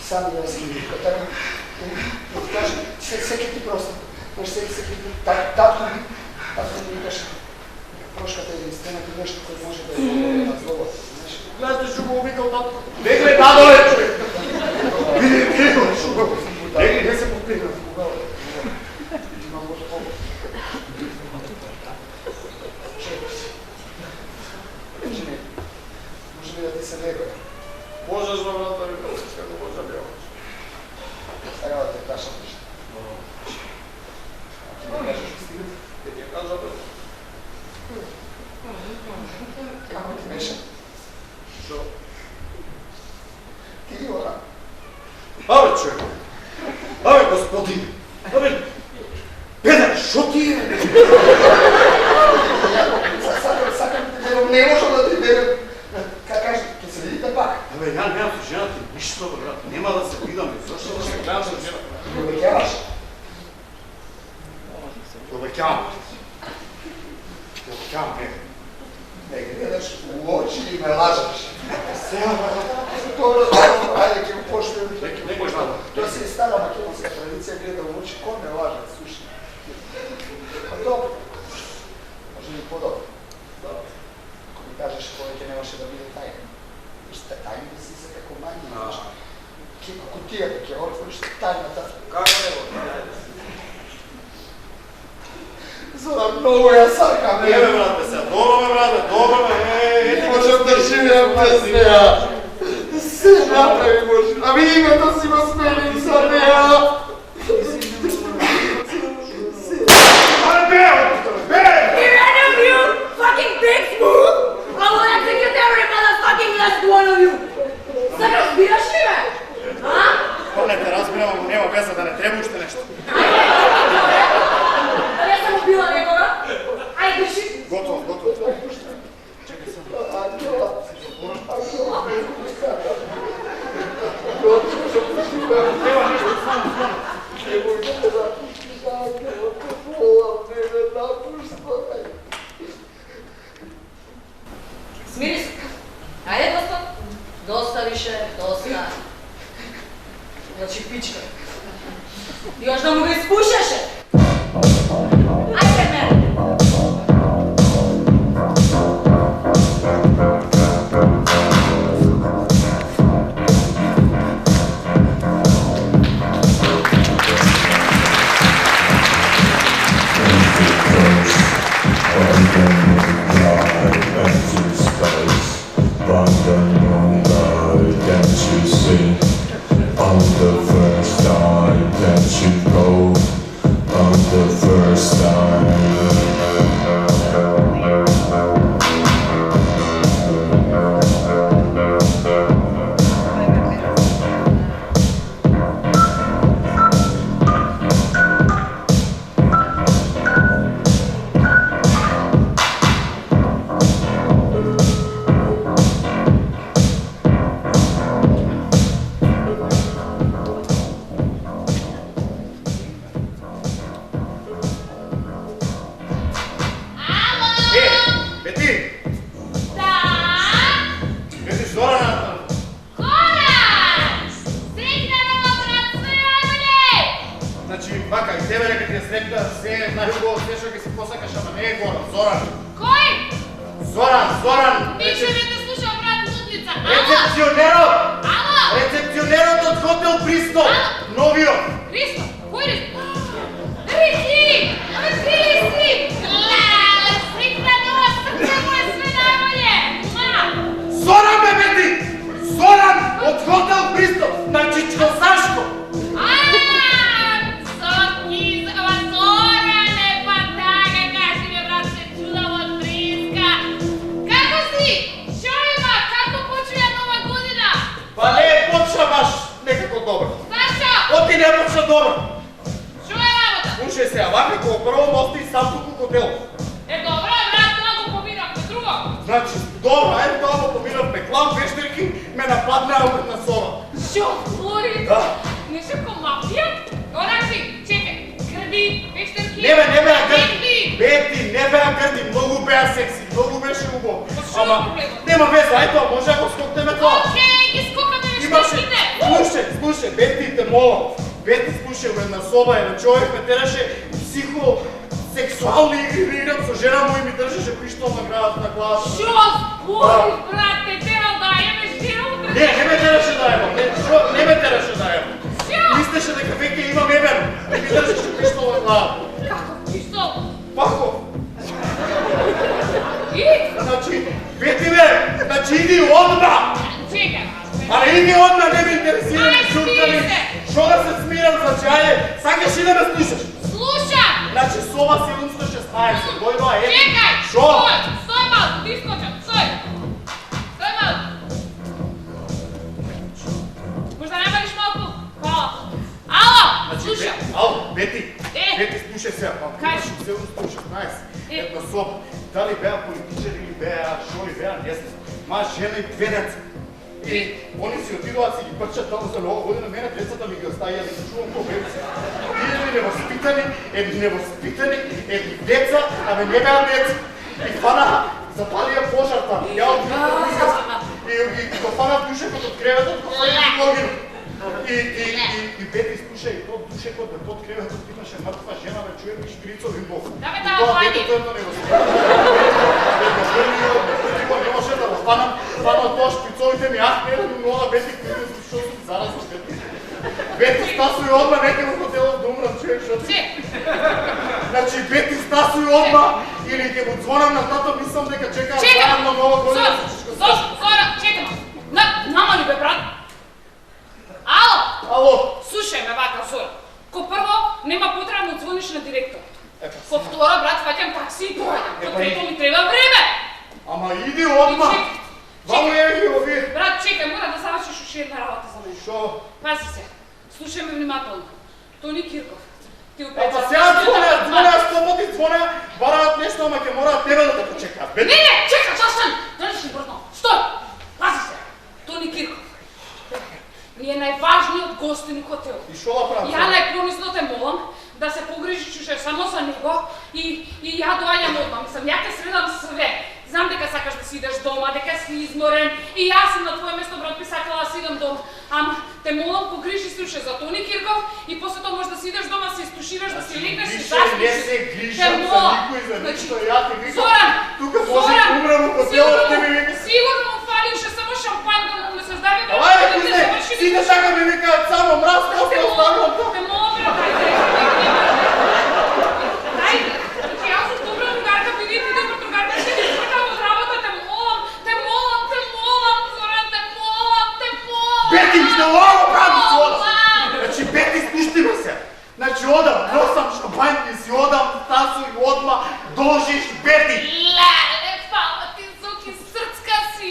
Сам ја си така. Кажи, секи ти просто. Секи татко ми каже. Прошката или стената нешто кој може да ја злоба. Гледате што го убикал татко? Бегле дадоле, човек! Бегле, не се повтигна. Може ли да ти се него? Можеш, брата, како може да била. Сега да те кашам нешто. Ако ми кажеш што стигат? Те ти ја кажа, бе. Како ти беше? Што? Ти ора. Абе, човек! Абе, господин! Абе, Педер, шо ти е? Сакам те берам, не можам да ти берам. Как кажеш, ќе се видите пак? Абе, ја немам со жената ништо, брат. Нема да се видаме. Зашто да се гледам со жената? Го веќаваш? Го веќавам. Го веќавам, не. Не гледаш у очи и ме лажеш. Сега, брат. Добро, ајде ќе го поштуем. Некој знава. Тоа си е стара македонска традиција, гледа у очи, кој ме лаже, слушай. Па добро. Може и подобро. Ако ми кажеш повеќе немаше да биде тајна. Вижте, тајна си се како мањи. Како кутијата ќе отвориш тајната. Како не го? Зоран, многу ја сакам. Не, бе, брате, сега. Добро, бе. Не можам да живеам без неа. Се направи може. Ами името си го сменим за неа. Аре, бе! If any of you fucking big smooth, I will execute every motherfucking last one of you. Sad разбираш ли ме? А? Па не те разбирам, ама нема веза да не треба уште нешто. Не съм убила некога. Ајде, држи. Готово. Чекај само. Нема нешто, само. Смири се. Ајде, доста. Доста више, доста. Значи пичка. Još da mu ga ispušaše. Ajde, mene. Рецепционерот од хотел Бристол, новиот. Христо, кој Христо? Рики! Христо! не почна добро. Што е работа? Слушај се, вака кога прво мости сам туку хотел. Добро, брат, тоа го поминавме друго. Значи, добро, ајде тоа го поминавме. Клан вештерки ме нападнаа пред на соба. Што, Флори? Да. Нешто ко мафија? Одакси, чекај, грди, вештерки. Не беа грди. Бети, не беа грди, многу беа секси, многу беше убаво. Ама нема веза, ајде тоа, може ако скокнеме тоа. Океј, ги скокаме вештерките. Слушај, Бети, те молам. Бети, слушај, во една соба еден човек ме тераше психосексуални игри играм со жена му и ми држеше пиштол на главата. Што, Флори, брате, терал да јемеш жена? Не ме тераше да јемам, не ме тераше да јемам. Мислеше дека веќе имам ебен и ми држеше пиштол на главата. Како пиштол? Пако. И? Значи, Бети бе, значи иди одма! Чекај, Але иди одма, не ме интересира ми чурка ми. Шо да се смирам, значи, ајде, сакаш и да ме слушаш? Слушам! Значи, соба 716, дојдоа е. Чекај! Шо? Стој малку, ти искочам, стој! Стој малку! Можда набавиш малку? Хвала! Ало! Слушам! Ало, Бети! Е? Бети, слушај се, па Кажи. 716, една соба. Дали беа политичари или беа, шо ли беа, не знам. Ма жена и две деца. И они си отидоа си ги прчат таму за нова година, мене децата ми ги оставија да ги чувам по бебе. Едни невоспитани, едни деца, абе не беа деца. И фанаха, запалија пожарта. Ја отидоа и го фанав душекот од креветот, го фанаја погину. И Бети, слушај, тот душекот од креветот имаше мртва жена, бе чуем и шприцови бог. Да бе, таа влади. Детето едно невоспитано. Не може да го фанам тоа шприцовите ми, аз не едно много Бети, които што сум заразно Бети. Бети, стасуј одма, неке во хотелот да умрам, човек, шото. Значи, Бети, стасуј одма, или ќе му звонам на тато, мислам дека чекаат заедно нова година. Зора, чекам. Нама ли бе, брат? Ало? Ало? Слушај ме вака, Зора. Ко прво, нема потреба да звониш на директор. Ко втора, брат, фаќам такси и доаѓам. Ко трето ми треба време. Ама иди одма. Вамо е ги овие. Брат, чекај, мора да завршиш уште една работа за мене. Шо? Пази се. Слушај ме внимателно. Тони Кирков. Ти Па упреча. сега звоня, 100 пати звоня, бараат нешто, ама ќе мораат тебе да те почекаат. Не, чекај, зашан! Држиш брзно. Стој! Пази се. Тони Кирков. Ни е најважниот гостин у хотел. И шо да правам? Ја најпронизно те молам да се погрижиш уште само за него и ја доаѓам одма. Мислам, ја ќе средам све. Знам дека сакаш да си идеш дома, дека си изморен и јас сум на твое место, брат, би сакала да си идам дома. Ама те молам, погрижи се уште за Тони Кирков и после тоа можеш да си идеш дома, се истушираш, да си легнеш и заспиш. Не се грижам за никој, за ништо, ја ти викам. Зоран! Тука може и умрам у хотелот, те ми викам. Сигурно му фали уште само шампан да му се здаде. Ајде, кузне, сите така ми викаат само мраз, после оставам тоа. Те молам, брат, ајде. Ајде, значи јас сум добра другарка, биди ти добра другарка, ще ти свркам од работа, те молам, Зоран, те молам. Бети, ще лаго прави си одам. Значи, Бети, спушти ме се. Значи, одам, носам шампањки си, одам, тасу и одма, должиш, Бети. Леле, фала ти, Зуки, срцка си.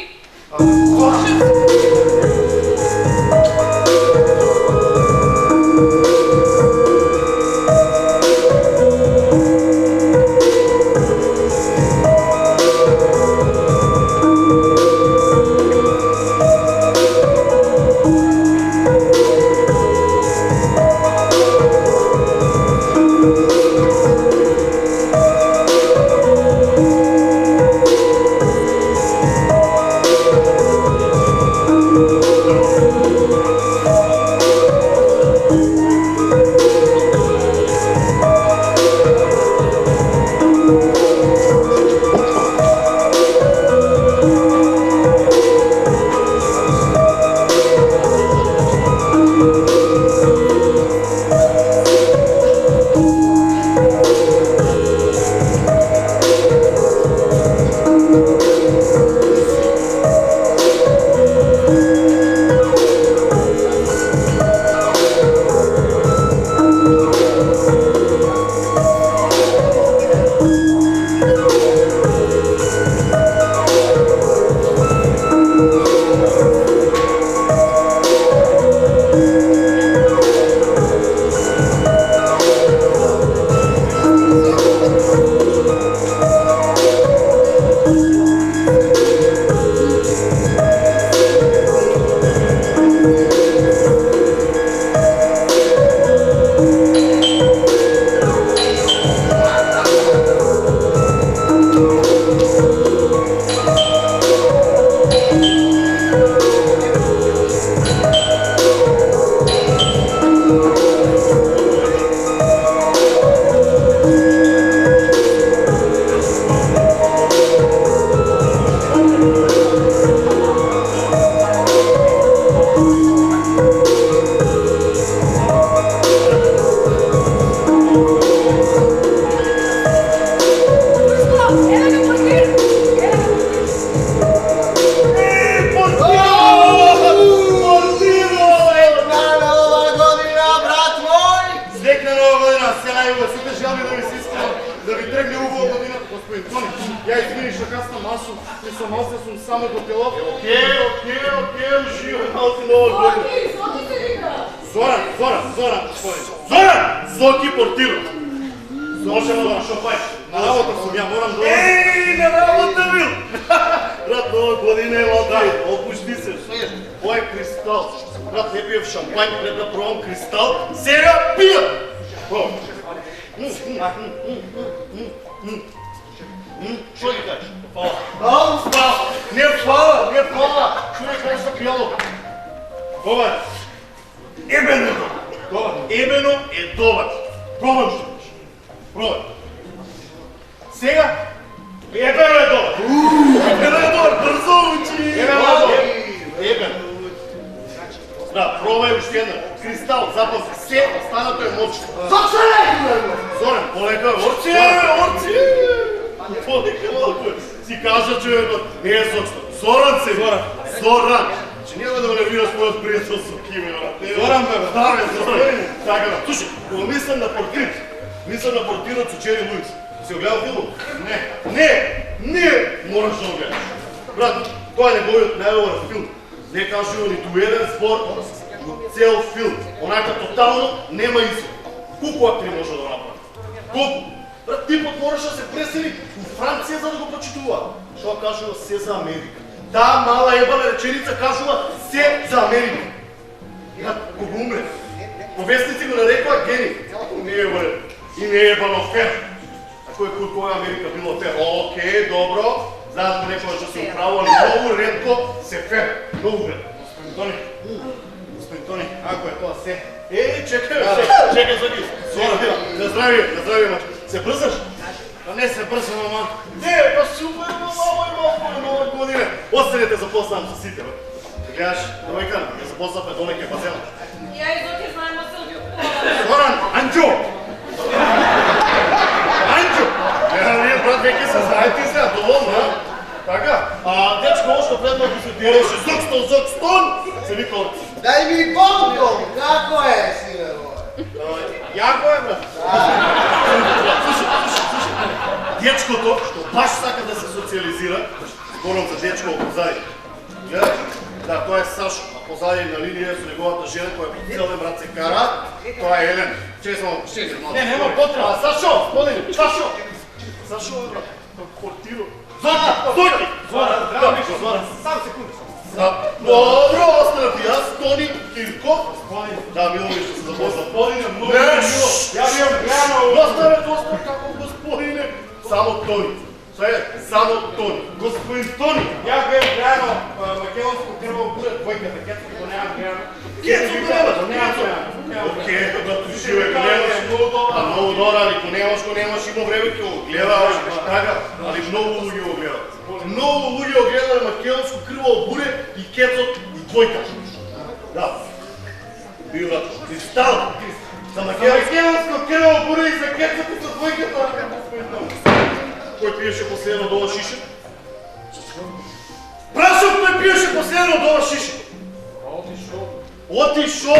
желби да ви се искрено, да ви трегне убава година, господин Тони. Ја извини што касна масу, и сам малце сум само до тело. Окей, уживам малце нова година. Соки се вика. Зоран, господин. Зоран! Зоки портиро. Можемо да шопајш. На работа сум, ја морам да... Еј, на работа бил! Брат, нова година е лати, опушти се. Ој е кристал. Брат, не пиев шампањ пред да пробам кристал. Сега пијам! Пробам. Што ги кажеш? Фала. Не фала. Што ги кажеш за пијало? Добар. Ебено е добар. Пробам што кажеш. Пробам. Сега? Ебено е добар. Брзо учи. Ебено. Да, пробај уште една. Кристал, запази. Се останато е мочко. Зоран, полека, орци! Полека малко е. Си кажа човекот, не е сочно. Зоран се, Зоран. Че няма да ме нервираш мојот пријател со Кими, брат. Зоран, бе, Зоран. Така, слушай, кога мислам на портирот со Джери Луис. Си огледал филмот? Не, мораш да огледаш. Брат, тоа е неговиот најдобар филм. Не кажува ниту еден збор во цел филм. Онака тотално нема изглед. Колку актри може да направи? Колку? Брат, типот мораше да се пресели у Франција за да го почитува. Што кажува се за Америка. Таа мала ебана реченица кажува се за Америка. Брат, кога умре, повестници го нарекува гений. Не е вред. И не е банофер. А кој која Америка било фер? Окей, добро. Знаат го некоја што се управо, али многу ретко се фер. Многу ретко. Господин Тони, ако е тоа се. Чекай за ги. На здравие, мачко. Се брзаш? Па не се брзам, ама. Не, па супер, малко е нова година. Останете запознам со сите, бе. Гледаш, довека, ја запознавме долеќе базена. Ја и Зоки знаеме се Зоран, Анđо! Ние, брат, веќе се знаете сега, доволно, а? Така? Дечко, што предно ги се делеше Зокстон, се вика Орци. Дај ми бомбом, како е, сине, Јако е, брат. Слушай. Дечкото, што баш сака да се социализира, зборам за дечко позади. Гледај, да, тоа е Сашо, а позади на линија со неговата жена, која по целен брат се кара, тоа е Елен. Чекай само. Не, нема потреба. Сашо, сподели, Сашо, брат, портиро. Зоки! Зоран, сам секунди. Добро, останати јас, Тони Кирков. Да, Милович, што се запозна. Господине, многу мило. Ја би јам гледал. Доставе, како господине. Само Тони. Само Тони. Господин Тони. Ја бев гледал македонско крво буре двојката. Кето го немам гледал. Кето го немаш? Окей, да тушиве го немаш. Многу добро, али го немаш, има време ќе го гледаш. Така, али многу луѓе го гледат. Многу луѓе го гледале македонско крво буре и кецот и двојката. Да. Била кристал. За македонско крво буре и за кецот и за двојката. Кој пиеше последно до ова шише? Прашав кој пиеше последно до ова шише? Отишо!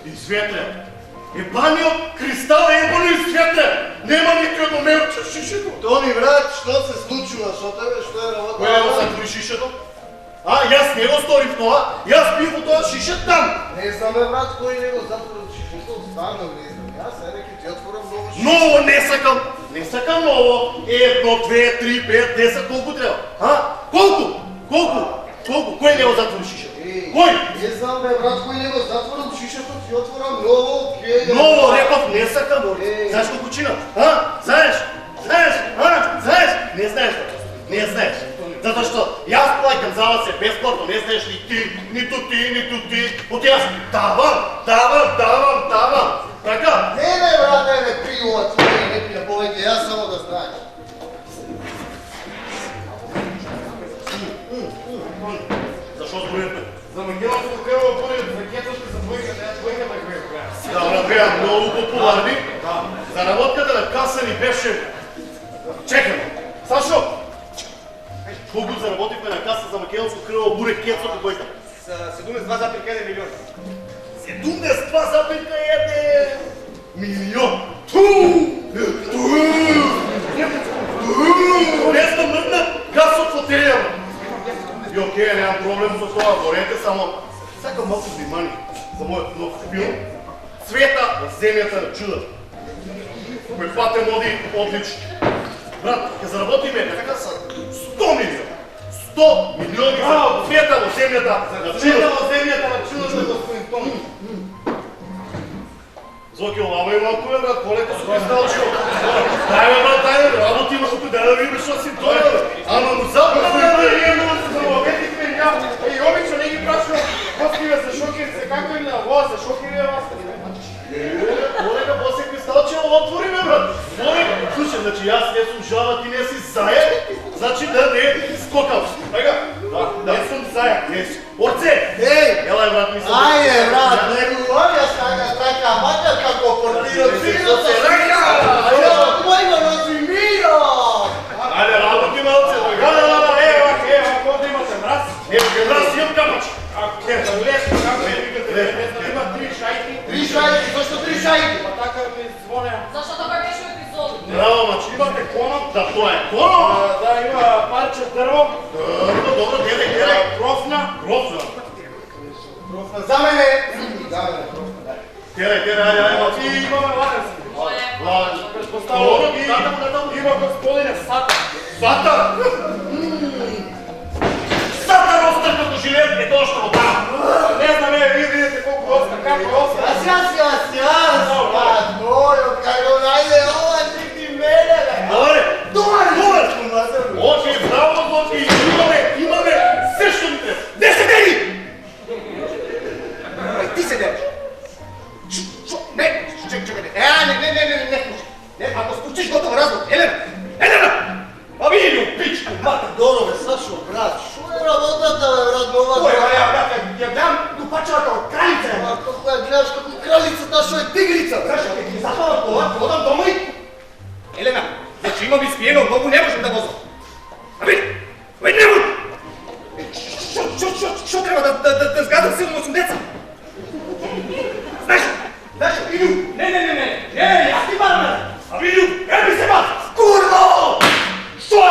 Из ветре. Ебаниот кристал е ебано из ветре. Нема никој до мелче шишето. Тони, брат, што се случува со тебе, што е работа? Кој го затвори шишето? Јас не го сторив тоа. Јас бив во тоа шише там. Не знам, брат, кој не го затвори шишето, стварно не знам. Јас ке ти отворам ново шишето. Ново не сакам. Не сакам ново. 1, 2, 3, 5, 10, колку треба? Колку? Кој не го затвори шишето? Кој? Не знам, брат, кој не го затворам шишето, ти отворам ново, окей. Ново, реков, не сакам. Знаеш колку чина? Знаеш? Не знаеш. Затоа што јас плаќам за вас е бесплатно, не знаеш ли ти, ниту ти. От јас давам. Така? Не, брат, не пријува твој, не пија повеќе, јас само да знаеш. Зашо зборуваме? За македонско крво буре, за кецот и за двојката која гледа. Да, беа многу популарни. Заработката на каса ни беше... Чекаме. Сашо! Колку заработивме на каса за македонско крво буре, кецот и двојката? 72,1 милион. 72,1 милион! Света во земјата на чудото. Кој патем оди одлично. Брат, ќе заработиме така са 100 милиони. 100 милиони за света во земјата на чудото. Света во земјата на чудото, господин Томи. Зоки, олава и малку е, брат, полека со кристалчко. Дајме, брат, дајме, работи малку, да видиш што си тоа. Ама му запрavo, ние му се замоветихме, и обично не ги прашувам, гостиве се шокери се, како им на воз, се шокери е вас. Полека, после кристалче, отвори ме, брат. Полека, слушай, значи јас не сум жава, ти не си заед, значи да не скокал. Така, да не сум заед, не си. Орце! Еј! Елај, брат, мислам. Ајде, брат, не говори сега така, макар како портирот си со сега. Ајде, мојма разумиро! Ајде, работи малце, ева, кој да имате мраз? Мраз имам капач. Лесно, како е, викате, има 3 шајки. 3 шајки, зашто 3 шајки? Па така ми звоне. Зашто така беше у епизоду? Браво, значи имате коноп, да тоа е коноп. Да, има парче дрво. Добро, деле, крофна. За мене, профна, дај. Деле, ајде, и имаме ладенци. Ладенци. Предпоставувам, има господине Сатар. Сатар? Сатар остар като жилет е тоа што го дава. Не знаме, вие видите колку остар, како е остар. брат, мојо, како најде ова, ти мене, бе. Добре. Окей, браво, Зоки, имаме се што ни треба. Не се дели! Ти се дели. Не, чекай, не, ако спучиш готово разговор, Елена! А види у пичку, мата. Добро, бе, Сашо, брат, шо е работата, бе, брат, нова? Кој, брат, ја дам дупачевата од кралица. А како ја гледаш како кралицата, шо е тигрица, бе? Зашто ќе ти запалам кола, одам дома и... Елена, значи имам испиено многу, не можем да возам. Абе, не можем! Шо треба да сгадам 7-8 деца? Знаеш, Илю, не, јас ти барам, а Илю, еби се бас! Курво! Шо?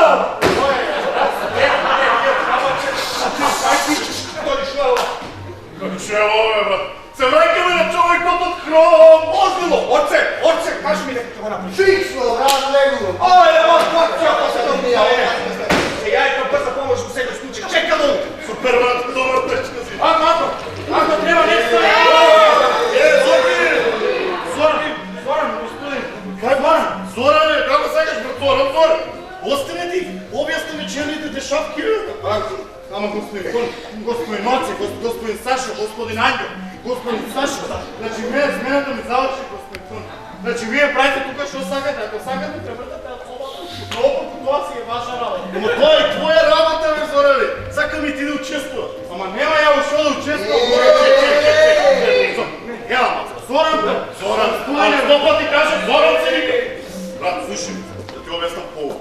Што е ова, брат? Се враќаме на човекот од хром! Озбилно! Орце, кажи ми дека ќе го направиш. Фиксно, брат, легувам. Ајде, па се сега е към бърза помощ во секој случај. Чека долу! Супер, брат, добра течка си. Ако треба нещо... Зоки! Зоран, господин. Кај барам? Зоране, како сакаш, брат, Зоран? Остане ти, објасни ми черните дешавки. Ама господин Маце, господин Сашо, господин Ангел, господин Сашо. Значи, смената ми завърши, господин Тон. Значи, вие правите тука што сакате, ако сакате, превртате од собата. Много тоа си е ваша работа. Ама тоа е твоја работа, бе, Зоране. Сакам и ти да учествуваш. Ама нема ја ушо да учествувам. Ева, Зоран, али сто пати кажем, Зоран се вика. Брат, слушай, да ти објаснам повод.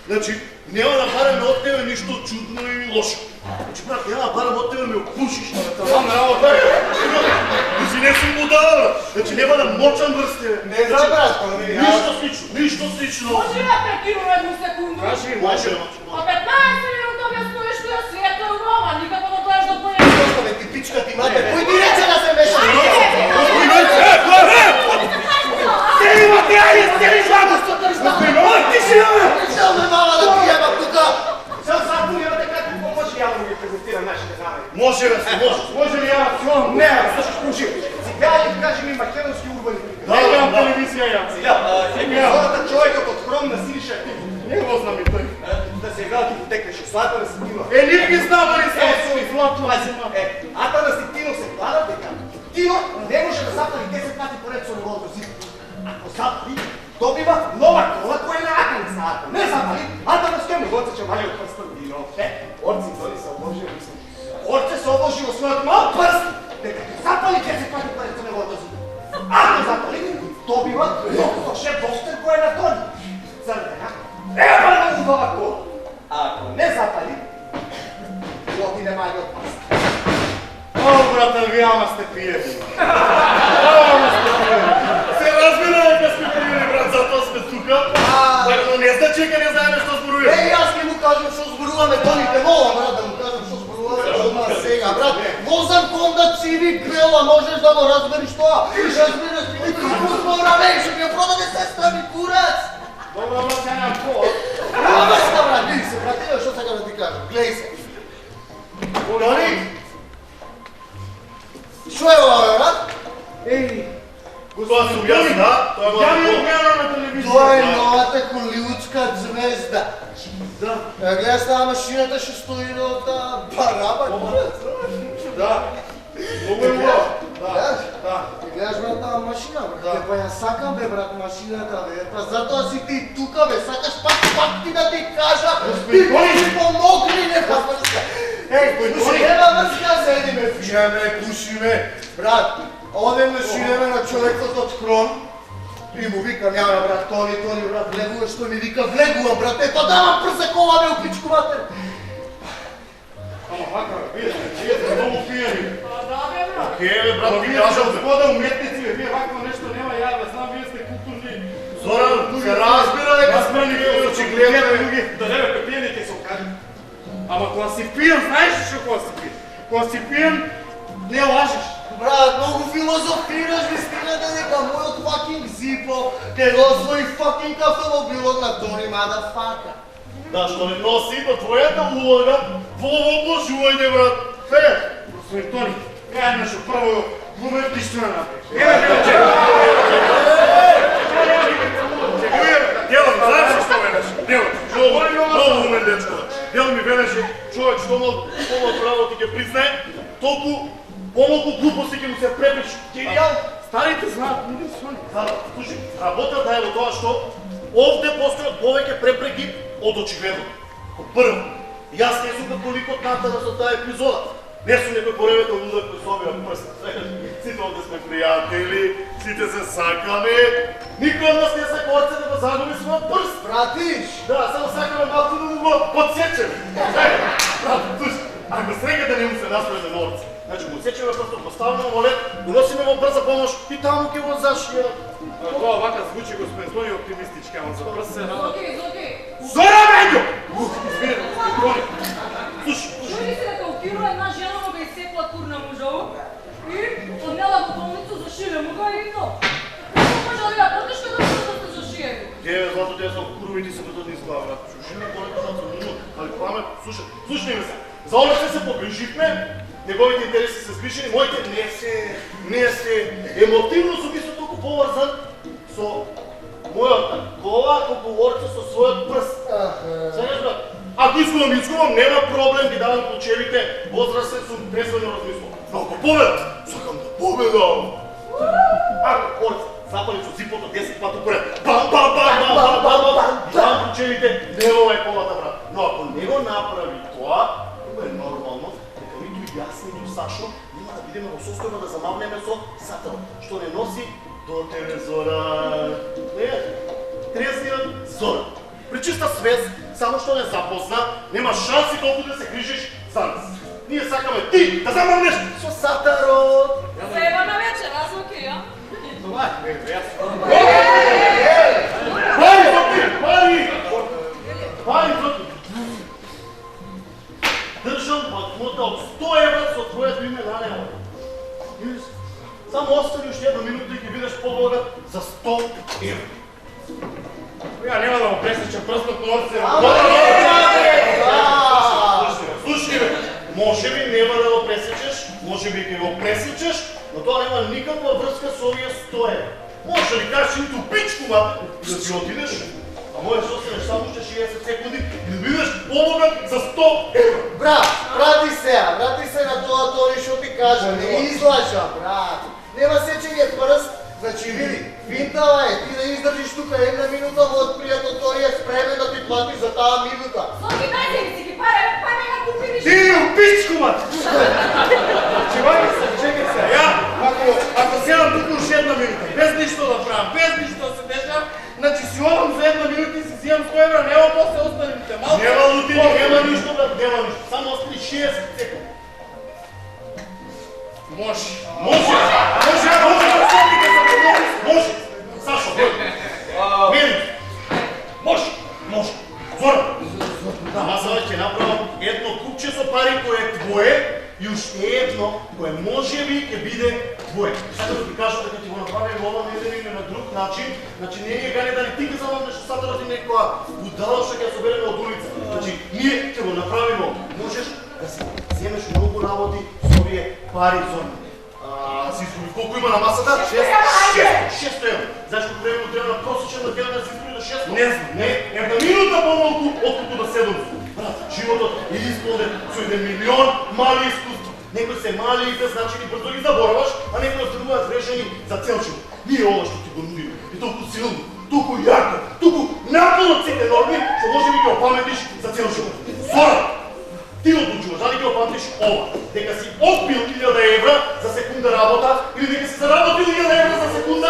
Значи, нема да бараме од тебе ништо чудно и лошо. Значи, брат, нема да бараме од тебе ме опушиш на тамам работа. Ти не си будала, брат. Значи, нема да мочам врз тебе. Не знам, брат, Ништо слично. Може да прекинувам едну секунду? Кажи, може. А 15 минута објаснуваш што е свето нова, никако да дојдеш до појаснение. Господе, ти пичка ти мате, кој ти рече да се меша? Ти си јаве! Шел ме мама да ти јебам тука! Сам имате како помоши ја да ги презентирам нашите намери. Може да се, може ли ја? Не, слушаш, слушай. Сега ја кажи ми македонски урбани. Да, имам телевизија ја. Сега, хората човекот од хром на Сириша Тихо. Не го знам и тој. Да се играл ти текнеше, Слата на Ситинов. Ние ги знам, али се осови, Злато. Ата на Ситинов се клада дека Тино не може да запали 10 пати поред со неговото зид. Ако запали, добива нова кола која е на Атаница. Ако не запали, Атанас ќе му го отсече мали од прстот. Орци дори се обложи, мислам. Орце се обложи во својот мал прст, дека ќе запали 10 пати поред со неговото зид. Ако запали, добива новото шеф Бостер која е на Тони. Црвена, ебана убава кола. А ако не запали, отиде мали од прст. О, брата, вие ама сте пијени. Се разбира дека сме пијени, брат, затоа сме тука. Но не значи дека не знаеме што зборуваме. Јас ќе му кажам што зборуваме, Тони те мола, брат, да му кажам што зборуваме одма сега, брат. Возам Honda Civic Grela, можеш да го разбериш тоа. Разбираш Тоа сум јас, да? Ја ми гледам на телевизија. Тоа е новата холивудска звезда. Да. Гледаш таа машината што стои до таа бараба. Да. Многу е убаво. Да. Да. Гледаш брат таа машина, брат. Па ја сакам бе брат машината бе. Па затоа си ти тука бе, сакаш пак ти да ти кажа. Ти ми помогни нека врска. Слушай, нема врска седиме, пиеме, пушиме. Брат, одеме шинеме на човекот од Крон. И му викам, јава брат, Тони, брат, влегуваш, што ми вика, влегувам, брат, ето давам прсакова бе, у пичку матер. Ама вака, вие многу пијани. Да, бе, брат. Океј, бе, брат, Вие кажам, господа уметници, вие вакво нешто нема, ја ве знам, вие сте културни. Зоран, се разбира дека сме ни очигледно други. Да не бе, пијаните се окажат. Ама кога си пијан, знаеш што кога си пијан? Кога си пијан, не лажеш. Брат, многу филозофираш, ви стигнете дека мојот факинг Зипо ке го освои факинг автомобилот на Тони мадафака. Да, што не носи до твојата улога во обложување, брат. Фер! Господин Тони, кај нешто прво уметништво на напред. Делам, знаеш што велеш? Делам, многу умен дечко. Дел ми велеше, човек што помал право ти ќе признае, толку помалку глупости ќе му се препиш. Генијално! Старите знаат, не сони. Слушай, работата е во тоа што овде постојат повеќе препреки од очигледно. Прво, јас не сум како ликот натаму со таа епизода. Не сум некој поревето лудак кој собира прст. Сите овде сме пријатели, сите се сакаме. Никој од нас не се корце да го загуби својот прст. Братиш! Да, само сакаме малку да му го подсечеме. Слушай, ако срекате не му се насправи на норце, значи го сечеме прстот, го ставаме во лед, го носиме во брза помош и таму ќе го зашијаме. Тоа вака звучи господин Тони оптимистички, ама за прст се рада. Зоки. Зора Бењо! Извинете, господин Тони. Слушай, Чули се дека отидува една жена да го изсекла курна мужово и однела во болницу за шиле муга и то. Како може да ја потешка да се зашије? Деве, злато те сам курвини се да ни изглава, брат. Шушиме колека на цунуно, али памет, слушай ме се. За оно се погриживме, неговите интереси се сближени, моите не се. Емотивно сум исто толку поврзан со мојата кола, колку орце со својот прст. Знаеш, брат? Ако изгубам, нема проблем, ги давам ключевите, возрастен сум, трезвено размислам. Но ако победам, сакам да победам. Ако орце запали со зипото 10 пати поред, бам, ги давам ключевите, нема е колата, брат. Но ако не го направи тоа, е нормално, дека ниту јас, ниту Сашо, нема да бидеме во состојба да замавнеме со сател, што не носи до тебе Зора. Не, трезниот Зора. При чиста свест, само што не запозна, нема шанси толку да се грижиш за нас. Ние сакаме ти да замавнеш со сатарот. Сева на вечер, аз окей, а? Това е, јас. Пари, Зоки, пари, Зоки. Држам банкнота од 100 евра со твоето име на неа. Само остави уште една минута и ќе бидеш побогат за 100 евра. Ја нема да го пресечам прстот на орце. Слушай, бе, може би нема да го пресечеш, може би ќе го пресечеш, но тоа нема никаква врска со овие 100 евра. Може ли кажеш ниту пичку, ма, да си отидеш, а можеш да останеш само уште 60 секунди и да бидеш побогат за 100 евра. Брат, врати се на тоа Тони што ти кажа, не излажа, брат. Нема сечење прст, значи види, финтава е, ти да издржиш тука една минута, мојот пријател Тони е спремен да ти плати за таа минута. Зоки, дајте ми си ги паре, па не га купи ништо. Ти у пичку, мат! Чекай се, ја, ако седам тука уште една минута, без ништо да правам, без ништо да се дешам, значи си одам за една минута и си зимам 100 евра, нема после останемите малко. Нема лутини, нема ништо, брат, нема ништо, само остани 60 секунди. Може. Сашо, мери. Може. Зора. Ама сега ќе направам едно купче со пари кое е твое и уште едно кое можеби ќе биде твое. Сакам да ти кажам дека ти го направим ова на еден или на друг начин, значи не е гане дали ти ќе замавнеш сатарот и некоја будала што ќе собереме од улица. Значи ние ќе го направиме. Можеш да си земеш многу работи со овие пари, Зора. се изгуби. Колку има на масата? 600 евро. Зашто времено треба на просечен на дел да се изгуби до 600? Не знам. Не, една минута помалку отколку до 700. Брат, животот е исполнен со 1 милион мали искуства. Некои се мали и беззначени, брзо ги забораваш, а некои остануваат врешени за цел живот. Ние ова што ти го нудиме е толку силно, толку јако, толку напол од сите норми, што може би ќе опаметиш за цел живот. Зора! Ти одлучуваш дали ќе опамтиш ова, дека си одбил 1000 евра за секунда работа или дека си заработил 1000 евра за секунда